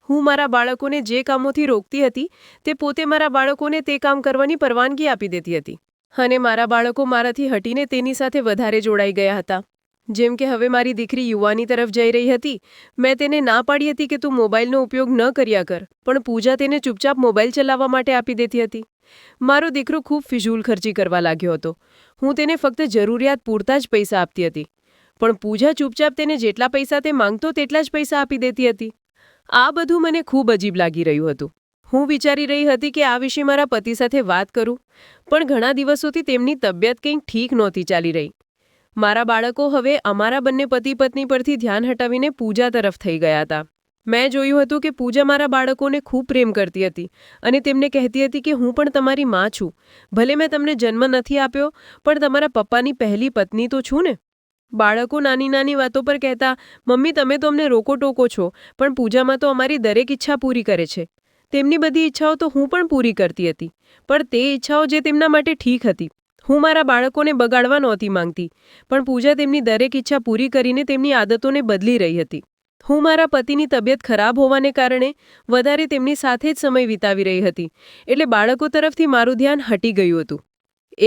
હું મારા બાળકોને જે કામોથી રોકતી હતી તે પોતે મારા બાળકોને તે કામ કરવાની પરવાનગી આપી દેતી હતી, અને મારા બાળકો મારાથી હટીને તેની સાથે વધારે જોડાઈ ગયા હતા. જેમ કે હવે મારી દીકરી યુવાની તરફ જઈ રહી હતી. મેં તેને ના પાડી હતી કે તું મોબાઈલનો ઉપયોગ ન કર્યા કર, પણ પૂજા તેને ચૂપચાપ મોબાઈલ ચલાવવા માટે આપી દેતી હતી. મારો દીકરો ખૂબ ફિઝૂલ ખર્ચી કરવા લાગ્યો હતો. હું તેને ફક્ત જરૂરિયાત પૂરતા જ પૈસા આપતી હતી, પણ પૂજા ચૂપચાપ તેને જેટલા પૈસા તે માંગતો તેટલા જ પૈસા આપી દેતી હતી. આ બધું મને ખૂબ અજીબ લાગી રહ્યું હતું. હું વિચારી રહી હતી કે આ વિશે મારા પતિ સાથે વાત કરું, પણ ઘણા દિવસોથી તેમની તબિયત કંઈક ઠીક નહોતી ચાલી રહી. મારા બાળકો હવે અમારા બંને પતિ પત્ની પરથી ધ્યાન હટાવીને પૂજા તરફ થઈ ગયા હતા. મેં જોયું હતું કે પૂજા મારા બાળકોને ખૂબ પ્રેમ કરતી હતી અને તેમને કહેતી હતી કે હું પણ તમારી માં છું. ભલે મેં તમને જન્મ નથી આપ્યો, પણ તમારા પપ્પાની પહેલી પત્ની તો છું ને. બાળકો નાની નાની વાતો પર કહેતા, મમ્મી તમે તો અમને રોકો ટોકો છો, પણ પૂજામાં તો અમારી દરેક ઈચ્છા પૂરી કરે છે. તેમની બધી ઈચ્છાઓ તો હું પણ પૂરી કરતી હતી, પણ તે ઈચ્છાઓ જે તેમના માટે ઠીક હતી. હું મારા બાળકોને બગાડવા નહોતી માંગતી, પણ પૂજા તેમની દરેક ઈચ્છા પૂરી કરીને તેમની આદતોને બદલી રહી હતી. હું મારા પતિની તબિયત ખરાબ હોવાને કારણે વધારે તેમની સાથે જ સમય વિતાવી રહી હતી, એટલે બાળકો તરફથી મારું ધ્યાન હટી ગયું હતું.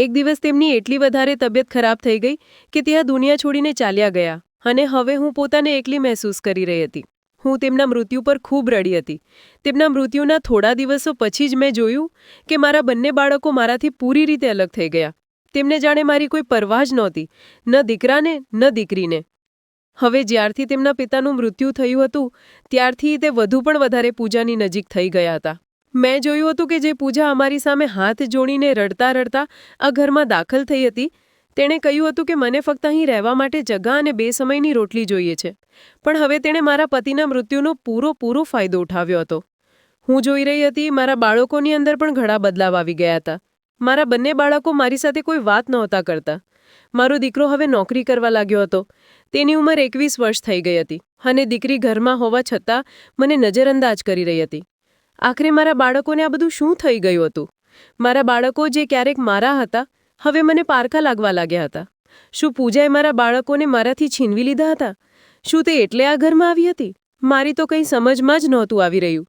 એક દિવસ તેમની એટલી વધારે તબિયત ખરાબ થઈ ગઈ કે તે આ દુનિયા છોડીને ચાલ્યા ગયા, અને હવે હું પોતાને એકલી મહેસૂસ કરી રહી હતી. હું તેમના મૃત્યુ પર ખૂબ રડી હતી. તેમના મૃત્યુના થોડા દિવસો પછી જ મેં જોયું કે મારા બંને બાળકો મારાથી પૂરી રીતે અલગ થઈ ગયા. તેમને જાણે મારી કોઈ પરવાહ જ નહોતી, ન દીકરાને ન દીકરીને. હવે જ્યારથી તેમના પિતાનું મૃત્યુ થયું હતું ત્યારથી તે વધુ પણ વધારે પૂજાની નજીક થઈ ગયા હતા. મેં જોયું હતું કે જે પૂજા અમારી સામે હાથ જોડીને રડતા રડતા આ ઘરમાં દાખલ થઈ હતી, તેણે કહ્યું હતું કે મને ફક્ત અહીં રહેવા માટે જગ્યા અને 2 સમયની રોટલી જોઈએ છે, પણ હવે તેણે મારા પતિના મૃત્યુનો પૂરો ફાયદો ઉઠાવ્યો હતો. હું જોઈ રહી હતી મારા બાળકોની અંદર પણ ઘણા બદલાવ આવી ગયા હતા. મારા બંને બાળકો મારી સાથે કોઈ વાત નહોતા કરતા. મારો દીકરો હવે નોકરી કરવા લાગ્યો હતો. તેની ઉંમર 21 વર્ષ થઈ ગઈ હતી અને દીકરી ઘરમાં હોવા છતાં મને નજરઅંદાજ કરી રહી હતી. આખરે મારા બાળકોને આ બધું શું થઈ ગયું હતું? મારા બાળકો જે ક્યારેક મારા હતા, હવે મને પારકા લાગવા લાગ્યા હતા. શું પૂજાએ મારા બાળકોને મારાથી છીનવી લીધા હતા? શું તે એટલે આ ઘરમાં આવી હતી? મારી તો કંઈ સમજમાં જ નહોતું આવી રહ્યું.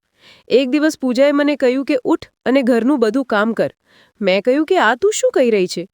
એક દિવસ પૂજાએ મને કહ્યું કે ઉઠ અને ઘરનું બધું કામ કર. મેં કહ્યું કે આ તું શું કહી રહી છે?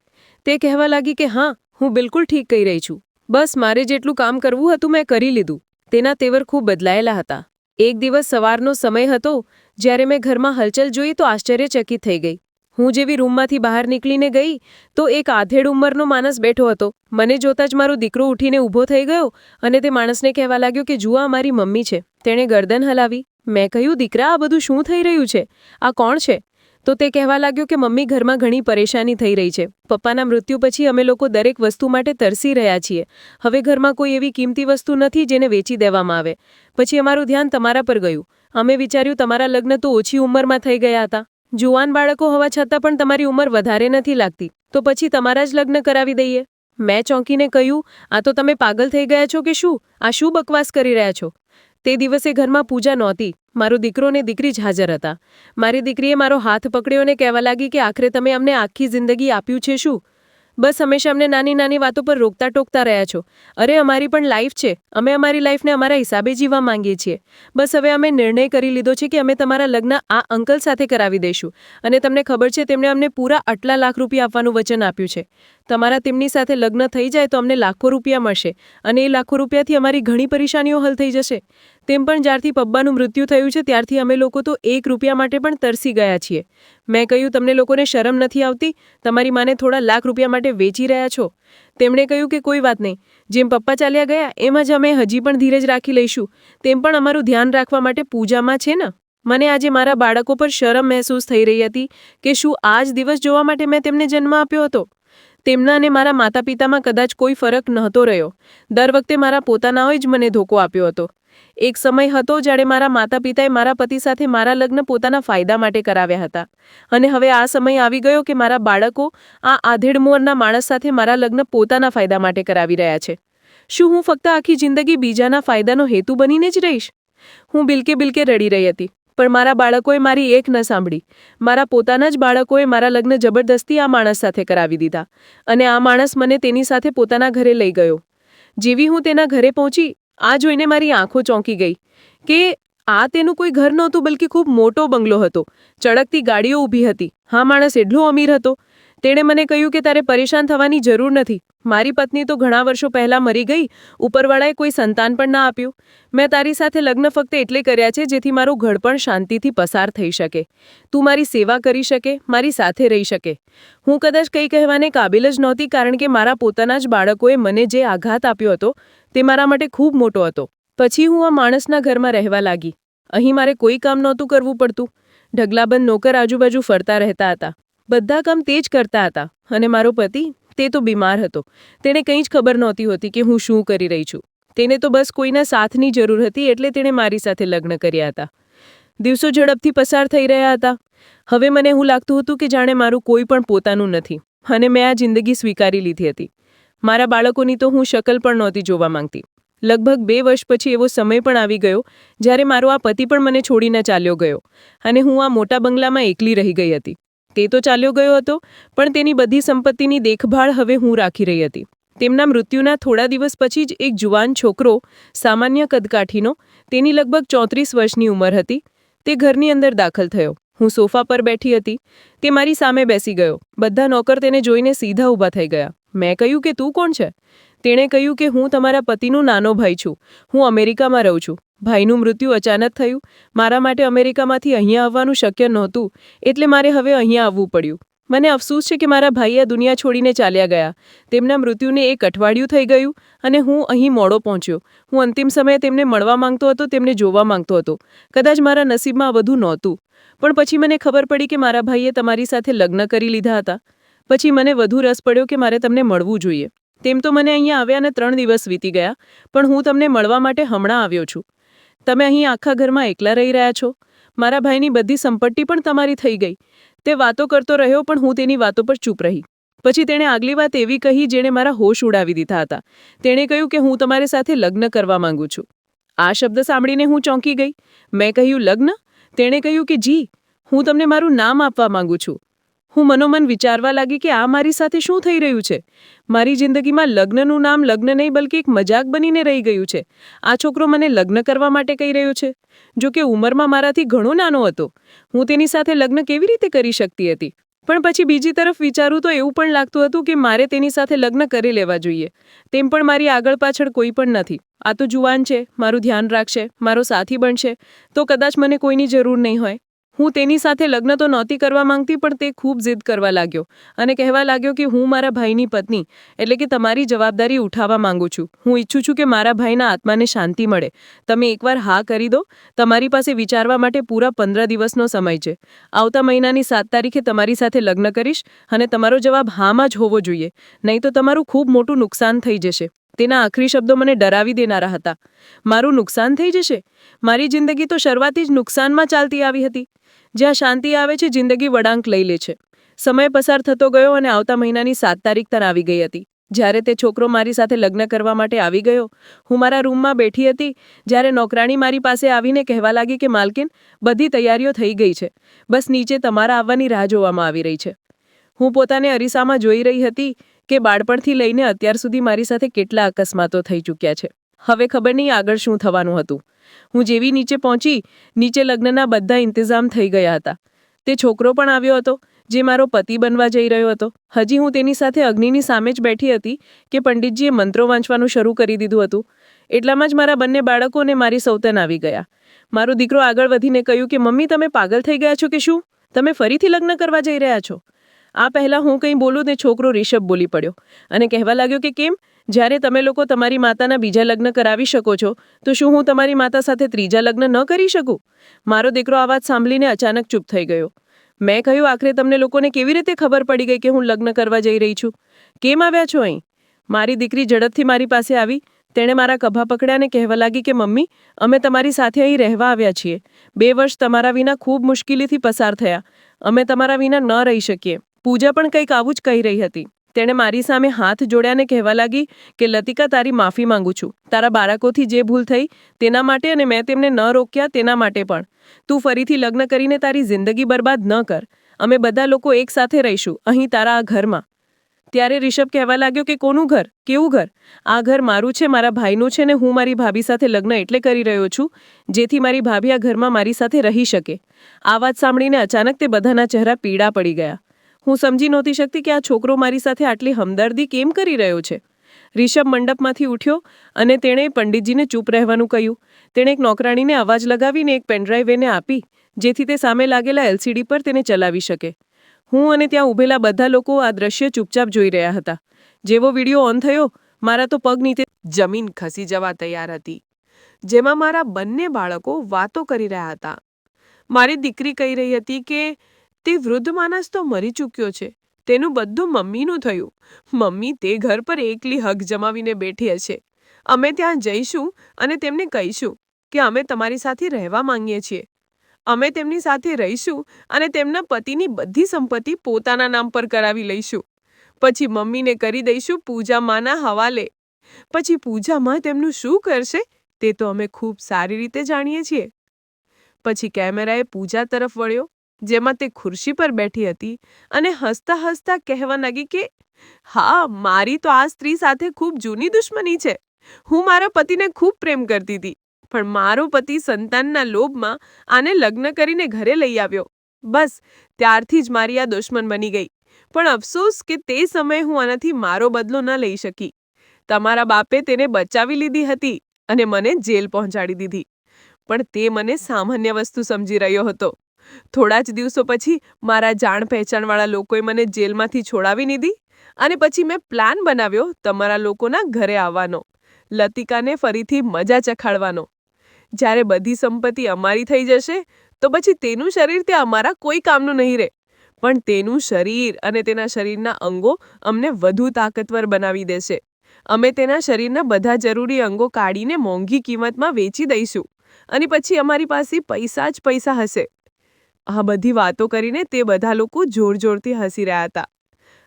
તે કહેવા લાગી કે હા, હું બિલકુલ ઠીક કહી રહી છું. બસ મારે જેટલું કામ કરવું હતું મેં કરી લીધું. તેના તેવર ખૂબ બદલાયેલા હતા. એક દિવસ સવારનો સમય હતો જ્યારે મેં ઘરમાં હલચલ જોઈ તો આશ્ચર્યચકિત થઈ ગઈ. હું જેવી રૂમમાંથી બહાર નીકળીને ગઈ તો એક આધેડ ઉંમરનો માણસ બેઠો હતો. મને જોતાં જ મારો દીકરો ઉઠીને ઊભો થઈ ગયો અને તે માણસને કહેવા લાગ્યો કે જુઓ, આ મારી મમ્મી છે. તેણે ગરદન હલાવી. મેં કહ્યું, દીકરા, આ બધું શું થઈ રહ્યું છે? આ કોણ છે? તો તે કહેવા લાગ્યો કે મમ્મી, ઘરમાં ઘણી પરેશાની થઈ રહી છે. પપ્પાના મૃત્યુ પછી અમે લોકો દરેક વસ્તુ માટે તરસી રહ્યા છીએ. હવે ઘરમાં કોઈ એવી કિંમતી વસ્તુ નથી જેને વેચી દેવામાં આવે. પછી અમારું ધ્યાન તમારા પર ગયું. અમે વિચાર્યું તમારા લગ્ન તો ઓછી ઉંમરમાં થઈ ગયા હતા. જુવાન બાળકો હોવા છતાં પણ તમારી ઉંમર વધારે નથી લાગતી. તો પછી તમારા જ લગ્ન કરાવી દઈએ. મેં ચોંકીને કહ્યું, આ તો તમે પાગલ થઈ ગયા છો કે શું? આ શું બકવાસ કરી રહ્યા છો? તે દિવસે ઘરમાં પૂજા નહોતી. મારો દીકરો ને દીકરી જ હાજર હતા. મારી દીકરીએ મારો હાથ પકડ્યો અને કહેવા લાગી કે આખરે તમે અમને આખી જિંદગી આપ્યું છે શું? બસ હંમેશા અમને નાની નાની વાતો પર રોકતા ટોકતા રહ્યા છો. અરે, અમારી પણ લાઈફ છે. અમે અમારી લાઈફને અમારા હિસાબે જીવવા માંગીએ છીએ. બસ હવે અમે નિર્ણય કરી લીધો છે કે અમે તમારા લગ્ન આ અંકલ સાથે કરાવી દઈશું. અને તમને ખબર છે, તેમણે અમને પૂરા આટલા લાખ રૂપિયા આપવાનું વચન આપ્યું છે. તમારા તેમની સાથે લગ્ન થઈ જાય તો અમને લાખો રૂપિયા મળશે અને એ લાખો રૂપિયાથી અમારી ઘણી પરેશાનીઓ હલ થઈ જશે. તેમ પણ જ્યારથી પપ્પાનું મૃત્યુ થયું છે ત્યારથી અમે લોકો તો 1 રૂપિયા માટે પણ તરસી ગયા છીએ. મેં કહ્યું, તમને લોકોને શરમ નથી આવતી? તમારી માને થોડા લાખ રૂપિયા માટે વેચી રહ્યા છો. તેમણે કહ્યું કે કોઈ વાત નહીં. જેમ પપ્પા ચાલ્યા ગયા એમ જ અમે હજી પણ ધીરજ રાખી લઈશું. તેમ પણ અમારું ધ્યાન રાખવા માટે પૂજામાં છે ને. મને આજે મારા બાળકો પર શરમ મહેસૂસ થઈ રહી હતી કે શું આ જ દિવસ જોવા માટે મેં તેમને જન્મ આપ્યો હતો. તેમના અને મારા માતા પિતામાં કદાચ કોઈ ફરક નહોતો રહ્યો. દર વખતે મારા પોતાનાઓએ જ મને ધોકો આપ્યો હતો. એક સમય હતો જ્યારે મારા માતા પિતાએ મારા પતિ સાથે મારા લગ્ન પોતાના ફાયદા માટે કરાવ્યા હતા. અને હવે આ સમય આવી ગયો કે મારા બાળકો આ આધેડ ઉંમરના માણસ સાથે મારા લગ્ન પોતાના ફાયદા માટે કરાવી રહ્યા છે. શું હું ફક્ત આખી જિંદગી બીજાના ફાયદાનો હેતુ બનીને જ રહીશ? હું બિલકે બિલકે રડી રહી હતી. પણ મારા બાળકોએ મારી એક ન સાંભળી. મારા પોતાના જ બાળકોએ મારા લગ્ન જબરદસ્તી આ માણસ સાથે કરાવી દીધા. અને આ માણસ મને તેની સાથે પોતાના ઘરે લઈ ગયો. જેવી હું તેના ઘરે પહોંચી, આ જોઈને મારી આંખો ચોંકી ગઈ કે આ તેનું કોઈ ઘર નહોતું, બલ્કિ ખૂબ મોટો બંગલો હતો. ચળકતી ગાડીઓ ઊભી હતી. હા, માણસ એટલો અમીર હતો. તેણે મને કહ્યું કે તારે પરેશાન થવાની જરૂર નથી. મારી પત્ની તો ઘણા વર્ષો પહેલાં મરી ગઈ. ઉપરવાળાએ કોઈ સંતાન પણ ના આપ્યું. મેં તારી સાથે લગ્ન ફક્ત એટલે કર્યા છે જેથી મારું ઘડપણ શાંતિથી પસાર થઈ શકે. તું મારી સેવા કરી શકે, મારી સાથે રહી શકે. હું કદાચ કંઈ કહેવાને કાબિલ જ નહોતી, કારણ કે મારા પોતાના જ બાળકોએ મને જે આઘાત આપ્યો હતો તે મારા માટે ખૂબ મોટો હતો. પછી હું આ માણસના ઘરમાં રહેવા લાગી. અહીં મારે કોઈ કામ નહોતું કરવું પડતું. ઢગલાબંધ નોકર આજુબાજુ ફરતા રહેતા હતા. બધા કામ તે જ કરતા હતા. અને મારો પતિ, તે તો બીમાર હતો. તેણે કંઈ જ ખબર નહોતી હોતી કે હું શું કરી રહી છું. તેને તો બસ કોઈના સાથની જરૂર હતી, એટલે તેણે મારી સાથે લગ્ન કર્યા હતા. દિવસો ઝડપથી પસાર થઈ રહ્યા હતા. હવે મને એવું લાગતું હતું કે જાણે મારું કોઈ પણ પોતાનું નથી અને મેં આ જિંદગી સ્વીકારી લીધી હતી. મારા બાળકોની તો હું શકલ પણ નહોતી જોવા માંગતી. લગભગ 2 વર્ષ પછી એવો સમય પણ આવી ગયો જ્યારે મારો આ પતિ પણ મને છોડીને ચાલ્યો ગયો અને હું આ મોટા બંગલામાં એકલી રહી ગઈ હતી. તે તો ચાલ્યો ગયો હતો, પણ તેની બધી સંપત્તિની દેખભાળ હવે હું રાખી રહી હતી. તેમના મૃત્યુના થોડા દિવસ પછી જ એક જુવાન છોકરો, સામાન્ય કદકાઠીનો, તેની લગભગ 34 વર્ષની ઉંમર હતી, તે ઘરની અંદર દાખલ થયો. હું સોફા પર બેઠી હતી. તે મારી સામે બેસી ગયો. બધા નોકર તેને જોઈને સીધા ઊભા થઈ ગયા. મેં કહ્યું કે તું કોણ છે? તેણે કહ્યું કે હું તમારા પતિનો નાનો ભાઈ છું. હું અમેરિકામાં રહું છું. ભાઈનું મૃત્યુ અચાનક થયું. મારા માટે અમેરિકામાંથી અહીંયા આવવાનું શક્ય નહોતું, એટલે મારે હવે અહીંયા આવવું પડ્યું. મને અફસોસ છે કે મારા ભાઈએ આ દુનિયા છોડીને ચાલ્યા ગયા. તેમના મૃત્યુને 1 અઠવાડિયું થઈ ગયું અને હું અહીં મોડો પહોંચ્યો. હું અંતિમ સમયે તેમને મળવા માંગતો હતો, તેમને જોવા માંગતો હતો. કદાચ મારા નસીબમાં આ બધું નહોતું. પણ પછી મને ખબર પડી કે મારા ભાઈએ તમારી સાથે લગ્ન કરી લીધા હતા. પછી મને વધુ રસ પડ્યો કે મારે તમને મળવું જોઈએ. તેમ તો મને અહીંયા આવ્યાને 3 દિવસ વીતી ગયા, પણ હું તમને મળવા માટે હમણાં આવ્યો છું. તમે અહીં આખા ઘરમાં એકલા રહી રહ્યા છો. મારા ભાઈની બધી સંપત્તિ પણ તમારી થઈ ગઈ. તે વાતો કરતો રહ્યો, પણ હું તેની વાતો પર ચૂપ રહી. પછી તેણે આગલી વાત એવી કહી જેણે મારા હોશ ઉડાવી દીધા હતા. તેણે કહ્યું કે હું તમારી સાથે લગ્ન કરવા માંગુ છું. આ શબ્દ સાંભળીને હું ચોંકી ગઈ. મેં કહ્યું, લગ્ન? તેણે કહ્યું કે જી, હું તમને મારું નામ આપવા માંગુ છું. હું મનોમન વિચારવા લાગી કે આ મારી સાથે શું થઈ રહ્યું છે. મારી જિંદગીમાં લગ્નનું નામ લગ્ન નહીં બલ્કि એક મજાક બનીને રહી ગયું છે. આ છોકરો મને લગ્ન કરવા માટે કહી રહ્યો છે. જો કે ઉંમરમાં મારાથી ઘણો નાનો હતો. હું તેની સાથે લગ્ન કેવી રીતે કરી શકતી હતી? પણ પછી બીજી તરફ વિચારું તો એવું પણ લાગતું હતું કે મારે તેની સાથે લગ્ન કરી લેવા જોઈએ. તેમ પણ મારી આગળ પાછળ કોઈ પણ નથી. આ તો જુવાન છે, મારું ધ્યાન રાખશે, મારો સાથી બનશે, તો કદાચ મને કોઈની જરૂર નહીં હોય. હું તેની સાથે લગ્ન તો નહોતી કરવા માંગતી, પણ તે ખૂબ જિદ કરવા લાગ્યો અને કહેવા લાગ્યો કે હું મારા ભાઈની પત્ની એટલે કે તમારી જવાબદારી ઉઠાવવા માંગુ છું. હું ઈચ્છું છું કે મારા ભાઈના આત્માને શાંતિ મળે. તમે એકવાર હા કરી દો. તમારી પાસે વિચારવા માટે પૂરા 15 દિવસનો સમય છે. આવતા મહિનાની 7 તારીખે તમારી સાથે લગ્ન કરીશ અને તમારો જવાબ હામાં જ હોવો જોઈએ, નહીં તો તમારું ખૂબ મોટું નુકસાન થઈ જશે. તેના આખરી શબ્દો મને ડરાવી દેનારા હતા. મારું નુકસાન થઈ જશે? મારી જિંદગી તો શરૂઆતથી જ નુકસાનમાં ચાલતી આવી હતી. જ્યાં શાંતિ આવે છે, જિંદગી વળાંક લઈ લે છે. સમય પસાર થતો ગયો અને આવતા મહિનાની 7 તારીખ તર આવી ગઈ હતી. જ્યારે તે છોકરો મારી સાથે લગ્ન કરવા માટે આવી ગયો, હું મારા રૂમમાં બેઠી હતી. જ્યારે નોકરાણી મારી પાસે આવીને કહેવા લાગી કે માલકીન, બધી તૈયારીઓ થઈ ગઈ છે, બસ નીચે તમારા આવવાની રાહ જોવામાં આવી રહી છે. હું પોતાને અરીસામાં જોઈ રહી હતી કે બાળપણથી લઈને અત્યાર સુધી મારી સાથે કેટલા અકસ્માતો થઈ ચૂક્યા છે. હવે ખબર નહીં આગળ શું થવાનું હતું. હું જેવી નીચે પહોંચી, નીચે લગ્નના બધા ઇંતજામ થઈ ગયા હતા. તે છોકરો પણ આવ્યો હતો, જે મારો પતિ બનવા જઈ રહ્યો હતો. હજી હું તેની સાથે અગ્નિની સામે જ બેઠી હતી કે પંડિતજીએ મંત્રો વાંચવાનું શરૂ કરી દીધું હતું. એટલામાં જ મારા બંને બાળકો અને મારી સૌતન આવી ગયા. મારો દીકરો આગળ વધીને કહ્યું કે મમ્મી, તમે પાગલ થઈ ગયા છો કે શું? તમે ફરીથી લગ્ન કરવા જઈ રહ્યા છો? આ પહેલાં હું કંઈ બોલું તે છોકરો રિષભ બોલી પડ્યો અને કહેવા લાગ્યો કે કેમ? જ્યારે તમે લોકો તમારી માતાના બીજા લગ્ન કરાવી શકો છો, તો શું હું તમારી માતા સાથે ત્રીજા લગ્ન ન કરી શકું? મારો દીકરો આ વાત સાંભળીને અચાનક ચૂપ થઈ ગયો. મેં કહ્યું, આખરે તમને લોકોને કેવી રીતે ખબર પડી ગઈ કે હું લગ્ન કરવા જઈ રહી છું? કેમ આવ્યા છો અહીં? મારી દીકરી ઝડપથી મારી પાસે આવી. તેણે મારા ખભા પકડ્યા અને કહેવા લાગી કે મમ્મી, અમે તમારી સાથે અહીં રહેવા આવ્યા છીએ. 2 વર્ષ તમારા વિના ખૂબ મુશ્કેલીથી પસાર થયા. અમે તમારા વિના ન રહી શકીએ. પૂજા પણ કંઈક આવું જ કહી રહી હતી. તેણે મારી સામે હાથ જોડ્યાને કહેવા લાગી કે લતિકા, તારી માફી માંગુ છું. તારા બાળકોથી જે ભૂલ થઈ તેના માટે અને મેં તેમને ન રોક્યા તેના માટે પણ. તું ફરીથી લગ્ન કરીને તારી જિંદગી બરબાદ ન કર. અમે બધા લોકો એક સાથે રહીશું અહીં તારા આ ઘરમાં. ત્યારે રિષભ કહેવા લાગ્યો કે કોનું ઘર? કેવું ઘર? આ ઘર મારું છે, મારા ભાઈનું છે ને હું મારી ભાભી સાથે લગ્ન એટલે કરી રહ્યો છું જેથી મારી ભાભી આ ઘરમાં મારી સાથે રહી શકે. આ વાત સાંભળીને અચાનક તે બધાના ચહેરા પીળા પડી ગયા. હું સમજી નહોતી શકતી કે આ છોકરો મારી સાથે આટલી હમદર્દી કેમ કરી રહ્યો છે. રિષભ મંડપમાંથી ઉઠ્યો અને તેણે પંડિતજીને ચૂપ રહેવાનું કહ્યું. તેણે એક નોકરાણીને અવાજ લગાવીને એક પેનડ્રાઈવ એને આપી જેથી તે સામે લાગેલા LCD પર તેને ચલાવી શકે. હું અને ત્યાં ઊભેલા બધા લોકો આ દ્રશ્ય ચૂપચાપ જોઈ રહ્યા હતા. જેવો વિડીયો ઓન થયો, મારા તો પગ નીચે જમીન ખસી જવા તૈયાર હતી. જેમાં મારા બંને બાળકો વાતો કરી રહ્યા હતા. મારી દીકરી કહી રહી હતી કે તે વૃદ્ધ માણસ તો મરી ચૂક્યો છે, તેનું બધું મમ્મીનું થયું. મમ્મી તે ઘર પર એકલી હક જમાવીને બેઠી હશે. અમે ત્યાં જઈશું અને તેમને કહીશું કે અમે તમારી સાથે રહેવા માંગીએ છીએ. અમે તેમની સાથે રહીશું અને તેમના પતિની બધી સંપત્તિ પોતાના નામ પર કરાવી લઈશું. પછી મમ્મીને કરી દઈશું પૂજા માના હવાલે. પછી પૂજામાં તેમનું શું કરશે તે તો અમે ખૂબ સારી રીતે જાણીએ છીએ. પછી કેમેરાએ પૂજા તરફ વળ્યો, જેમાં તે ખુરશી પર બેઠી હતી અને હસતા હસતા કહેવા લાગી કે હા, મારી તો આ સ્ત્રી સાથે ખૂબ જૂની દુશ્મની છે. હું મારા પતિને ખૂબ પ્રેમ કરતી હતી, પણ મારો પતિ સંતાનના લોભમાં આને લગ્ન કરીને ઘરે લઈ આવ્યો. બસ ત્યારથી જ મારી આ દુશ્મન બની ગઈ. પણ અફસોસ કે તે સમયે હું આનાથી મારો બદલો ન લઈ શકી. તમારા બાપે તેને બચાવી લીધી હતી અને મને જેલ પહોંચાડી દીધી. પણ તે મને સામાન્ય વસ્તુ સમજી રહ્યો હતો. થોડા જ દિવસો પછી મારા જાણ પહેચાનવાળા લોકોએ મને જેલમાંથી છોડાવી દીધી અને પછી મેં પ્લાન બનાવ્યો તમારા લોકોના ઘરે આવવાનો, લતિકાને ફરીથી મજા ચખાડવાનો. જ્યારે બધી સંપત્તિ અમારી થઈ જશે તો પછી તેનું શરીર તે અમારા કોઈ કામનું નહીં રહે, પણ તેનું શરીર અને તેના શરીરના અંગો અમને વધુ તાકાતવર બનાવી દેશે. અમે તેના શરીરના બધા જરૂરી અંગો કાઢીને મોંઘી કિંમતમાં વેચી દઈશું અને પછી અમારી પાસે પૈસા જ પૈસા હશે. આ બધી વાતો કરીને તે બધા લોકો જોર જોરથી હસી રહ્યા હતા.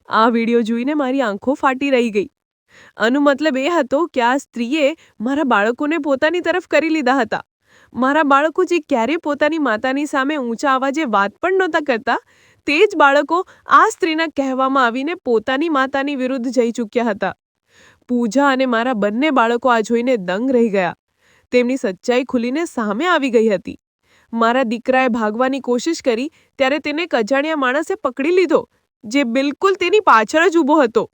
આ વિડીયો જોઈને મારી આંખો ફાટી રહી ગઈ. આનો મતલબ એ હતો કે આ સ્ત્રીએ મારા બાળકોને પોતાની તરફ કરી લીધા હતા. મારા બાળકો જે ક્યારેય પોતાની માતાની સામે ઊંચા અવાજે વાત પણ નહોતા કરતા, તે જ બાળકો આ સ્ત્રીના કહેવામાં આવીને પોતાની માતાની વિરુદ્ધ જઈ ચૂક્યા હતા. પૂજા અને મારા બંને બાળકો આ જોઈને દંગ રહી ગયા. તેમની સચ્ચાઈ ખુલીને સામે આવી ગઈ હતી. મારા દીકરાએ ભાગવાની કોશિશ કરી ત્યારે તેને એક અજાણ્યા માણસે પકડી લીધો, જે બિલકુલ તેની પાછળ જ ઊભો હતો.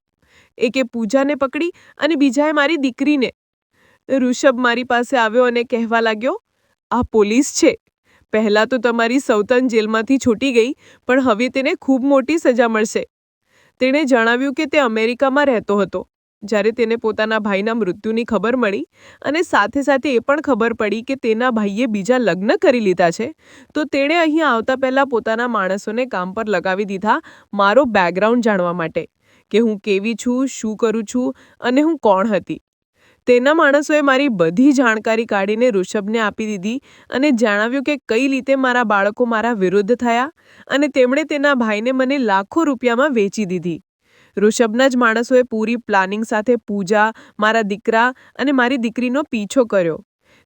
એકે પૂજાને પકડી અને બીજાએ મારી દીકરીને. ઋષભ મારી પાસે આવ્યો અને કહેવા લાગ્યો, આ પોલીસ છે. પહેલાં તો તમારી સૌતન જેલમાંથી છૂટી ગઈ, પણ હવે તેને ખૂબ મોટી સજા મળશે. તેણે જણાવ્યું કે તે અમેરિકામાં રહેતો હતો. જ્યારે તેને પોતાના ભાઈના મૃત્યુની ખબર મળી અને સાથે સાથે એ પણ ખબર પડી કે તેના ભાઈએ બીજા લગ્ન કરી લીધા છે, તો તેણે અહીં આવતા પહેલાં પોતાના માણસોને કામ પર લગાવી દીધા મારો બેકગ્રાઉન્ડ જાણવા માટે, કે હું કેવી છું, શું કરું છું અને હું કોણ હતી. તેના માણસોએ મારી બધી જાણકારી કાઢીને ઋષભને આપી દીધી અને જણાવ્યું કે કઈ રીતે મારા બાળકો મારા વિરુદ્ધ થયા અને તેમણે તેના ભાઈને મને લાખો રૂપિયામાં વેચી દીધી. ઋષભના જ માણસોએ પૂરી પ્લાનિંગ સાથે પૂજા, મારા દીકરા અને મારી દીકરીનો પીછો કર્યો.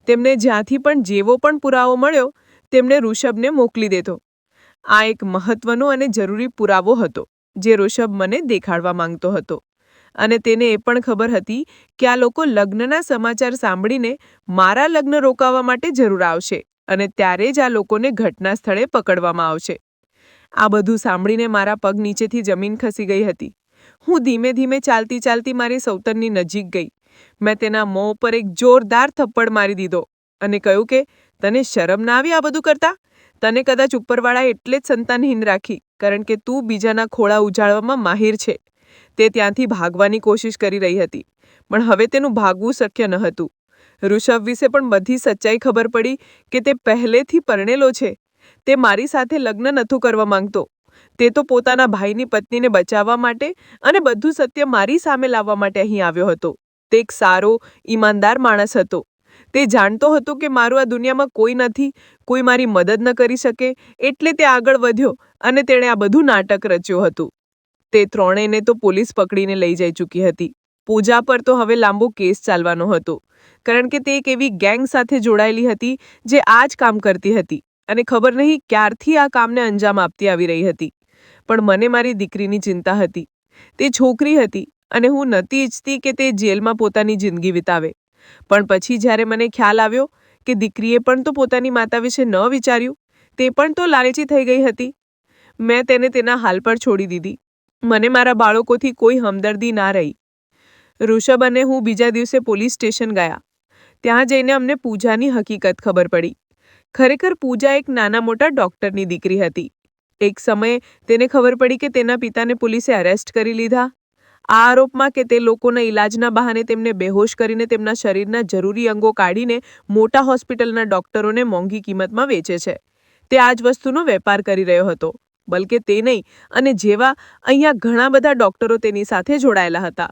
તેમને જ્યાંથી પણ જેવો પણ પુરાવો મળ્યો તેમણે ઋષભને મોકલી દેતો. આ એક મહત્વનો અને જરૂરી પુરાવો હતો જે ઋષભ મને દેખાડવા માંગતો હતો. અને તેને એ પણ ખબર હતી કે આ લોકો લગ્નના સમાચાર સાંભળીને મારા લગ્ન રોકાવા માટે જરૂર આવશે અને ત્યારે જ આ લોકોને ઘટના સ્થળે પકડવામાં આવશે. આ બધું સાંભળીને મારા પગ નીચેથી જમીન ખસી ગઈ હતી. હું ધીમે ધીમે ચાલતી ચાલતી મારી સૌતનની નજીક ગઈ. મેં તેના મોં પર એક જોરદાર થપ્પડ મારી દીધો અને કહ્યું કે તને શરમ ના આવી આ બધું કરતા? તને કદાચ ઉપરવાળાએ એટલે જ સંતાનહીન રાખી કારણ કે તું બીજાના ખોળા ઉજાડવામાં માહિર છે. તે ત્યાંથી ભાગવાની કોશિશ કરી રહી હતી, પણ હવે તેનું ભાગવું શક્ય ન હતું. ઋષભ વિશે પણ બધી સચ્ચાઈ ખબર પડી કે તે પહેલેથી પરણેલો છે. તે મારી સાથે લગ્ન નહોતો કરવા માંગતો. તે તો પોતાના ભાઈની પત્નીને બચાવવા માટે અને બધું સત્ય મારી સામે લાવવા માટે અહીં આવ્યો હતો. તે એક સારો, ઈમાનદાર માણસ હતો. તે જાણતો હતો કે મારું આ દુનિયામાં કોઈ નથી, કોઈ મારી મદદ ન કરી શકે, એટલે તે આગળ વધ્યો અને તેણે આ બધું નાટક રચ્યું હતું. તે ત્રણેયને તો પોલીસ પકડીને લઈ જઈ ચૂકી હતી. પૂજા પર તો હવે લાંબો કેસ ચાલવાનો હતો, કારણ કે તે એક એવી ગેંગ સાથે જોડાયેલી હતી જે આ જ કામ કરતી હતી અને ખબર નહીં ક્યારથી આ કામને અંજામ આપતી આવી રહી હતી. પણ મને મારી દીકરીની ચિંતા હતી. તે છોકરી હતી અને હું નહોતી ઈચ્છતી કે તે જેલમાં પોતાની જિંદગી વિતાવે. પણ પછી જ્યારે મને ખ્યાલ આવ્યો કે દીકરીએ પણ તો પોતાની માતા વિશે ન વિચાર્યું, તે પણ તો લાલચી થઈ ગઈ હતી, મેં તેને તેના હાલ પર છોડી દીધી. મને મારા બાળકોથી કોઈ હમદર્દી ના રહી. ઋષભ અને હું બીજા દિવસે પોલીસ સ્ટેશન ગયા. ત્યાં જઈને અમને પૂજાની હકીકત ખબર પડી. ખરેખર પૂજા એક નાના મોટા ડૉક્ટરની દીકરી હતી. એક સમયે તેને ખબર પડી કે તેના પિતાને પોલીસે અરેસ્ટ કરી લીધા. આ આરોપમાં કે તે લોકોના ઈલાજના બહાને તેમને બેહોશ કરીને તેમના શરીરના જરૂરી અંગો કાઢીને મોટા હોસ્પિટલના ડૉક્ટરોને મોંઘી કિંમતમાં વેચે છે. તે આ જ વસ્તુનો વેપાર કરી રહ્યો હતો. બલકે તે નહીં, અને જેવા અહીંયા ઘણા બધા ડૉક્ટરો તેની સાથે જોડાયેલા હતા.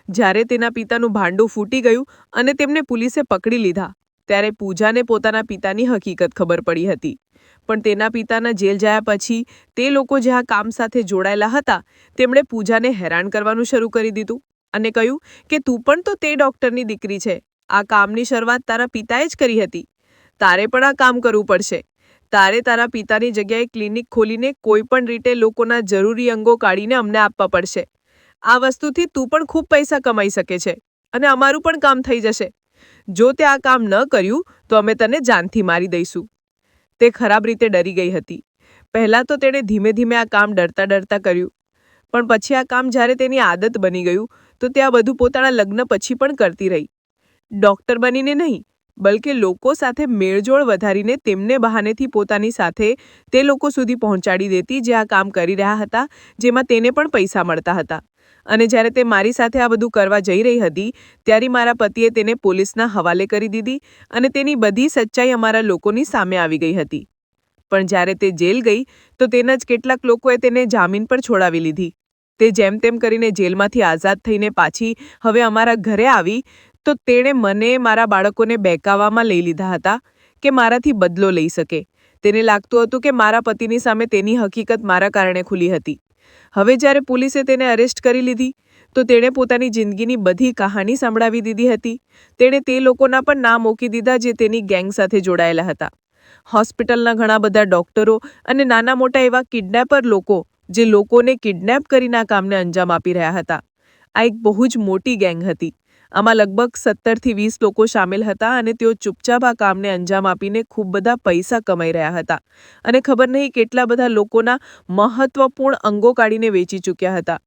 જ્યારે તેના પિતાનું ભાંડું ફૂટી ગયું અને તેમને પોલીસે પકડી લીધા, ત્યારે પૂજાને પોતાના પિતાની હકીકત ખબર પડી હતી. પણ તેના પિતાના જેલ જયા પછી તે લોકો જે આ કામ સાથે જોડાયેલા હતા તેમણે પૂજાને હેરાન કરવાનું શરૂ કરી દીધું અને કહ્યું કે તું પણ તો તે ડૉક્ટરની દીકરી છે. આ કામની શરૂઆત તારા પિતાએ જ કરી હતી. તારે પણ આ કામ કરવું પડશે. તારે તારા પિતાની જગ્યાએ ક્લિનિક ખોલીને કોઈ પણ રીતે લોકોના જરૂરી અંગો કાઢીને અમને આપવા પડશે. આ વસ્તુથી તું પણ ખૂબ પૈસા કમાઈ શકે છે અને અમારું પણ કામ થઈ જશે. જો તે આ કામ ન કર્યું તો અમે તને જાનથી મારી દઈશું. તે ખરાબ રીતે ડરી ગઈ હતી. પહેલાં તો તેણે ધીમે ધીમે આ કામ ડરતા ડરતા કર્યું, પણ પછી આ કામ જ્યારે તેની આદત બની ગયું તો તે આ બધું પોતાના લગ્ન પછી પણ કરતી રહી. ડૉક્ટર બનીને નહીં, બલકે લોકો સાથે મેળજોળ વધારીને તેમને બહાનેથી પોતાની સાથે તે લોકો સુધી પહોંચાડી દેતી જે આ કામ કરી રહ્યા હતા, જેમાં તેને પણ પૈસા મળતા હતા. અને જ્યારે તે મારી સાથે આ બધું કરવા જઈ રહી હતી ત્યારે મારા પતિએ તેને પોલીસના હવાલે કરી દીધી અને તેની બધી સચ્ચાઈ અમારા લોકોની સામે આવી ગઈ હતી. પણ જ્યારે તે જેલ ગઈ તો તેના જ કેટલાક લોકોએ તેને જામીન પર છોડાવી લીધી. તે જેમ તેમ કરીને જેલમાંથી આઝાદ થઈને પાછી હવે અમારા ઘરે આવી તો તેણે મને, મારા બાળકોને બહેકાવવામાં લઈ લીધા હતા કે મારાથી બદલો લઈ શકે. તેને લાગતું હતું કે મારા પતિની સામે તેની હકીકત મારા કારણે ખુલી હતી. હવે જ્યારે પોલીસે તેને અરેસ્ટ કરી લીધી તો તેણે પોતાની જિંદગીની બધી કહાની સંભળાવી દીધી હતી. તેણે તે લોકોના પણ નામ મૂકી દીધા જે તેની ગેંગ સાથે જોડાયેલા હતા. હોસ્પિટલના ઘણા બધા ડોક્ટરો અને નાના મોટા એવા કિડનેપર લોકો જે લોકોને કિડનેપ કરીને આ કામને અંજામ આપી રહ્યા હતા. આ એક બહુ જ મોટી ગેંગ હતી. આમાં લગભગ 17થી 20 લોકો સામેલ હતા અને તેઓ ચૂપચાપ આ કામને અંજામ આપીને ખૂબ બધા પૈસા કમાઈ રહ્યા હતા અને ખબર નહીં કેટલા બધા લોકોના મહત્વપૂર્ણ અંગો કાઢીને વેચી ચૂક્યા હતા.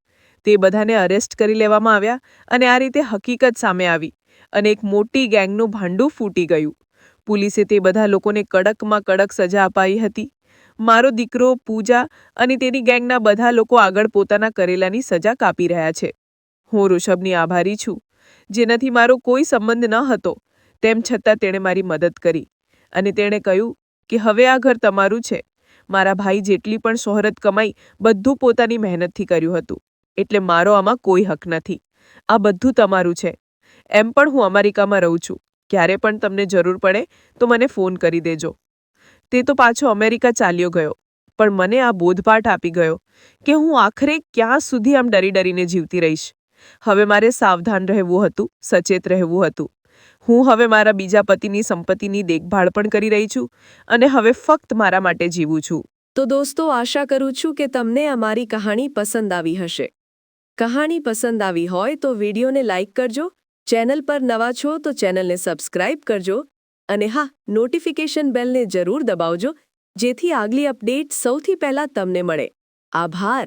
તે બધાને અરેસ્ટ કરી લેવામાં આવ્યા અને આ રીતે હકીકત સામે આવી અને એક મોટી ગેંગનું ભાંડું ફૂટી ગયું. પોલીસે તે બધા લોકોને કડકમાં કડક સજા અપાઈ હતી. મારો દીકરો પૂજા અને તેની ગેંગના બધા લોકો આગળ પોતાના કરેલાની સજા કાપી રહ્યા છે. હું ઋષભની આભારી છું, જેનાથી મારો કોઈ સંબંધ ન હતો, તેમ છતાં તેણે મારી મદદ કરી અને તેણે કહ્યું કે હવે આ ઘર તમારું છે. મારા ભાઈ જેટલી પણ શોહરત કમાઈ બધું પોતાની મહેનતથી કર્યું હતું, એટલે મારો આમાં કોઈ હક નથી. આ બધું તમારું છે. એમ પણ હું અમેરિકામાં રહું છું. ક્યારે પણ તમને જરૂર પડે તો મને ફોન કરી દેજો. તે તો પાછો અમેરિકા ચાલ્યો ગયો, પણ મને આ બોધપાઠ આપી ગયો કે હું આખરે ક્યાં સુધી આમ ડરી ડરીને જીવતી રહીશ. હવે મારે સાવધાન રહેવું હતું, સચેત રહેવું હતું. હું હવે મારા બીજા પતિની સંપત્તિની દેખભાળ પણ કરી રહી છું અને હવે ફક્ત મારા માટે જીવું છું. તો દોસ્તો, આશા કરું છું કે તમને અમારી કહાણી પસંદ આવી હશે. કહાણી પસંદ આવી હોય તો વિડીયોને લાઇક કરજો, ચેનલ પર નવા છો તો ચેનલને સબસ્ક્રાઇબ કરજો અને હા, નોટિફિકેશન બેલને જરૂર દબાવજો, જેથી આગલી અપડેટ સૌથી પહેલા તમને મળે. આભાર.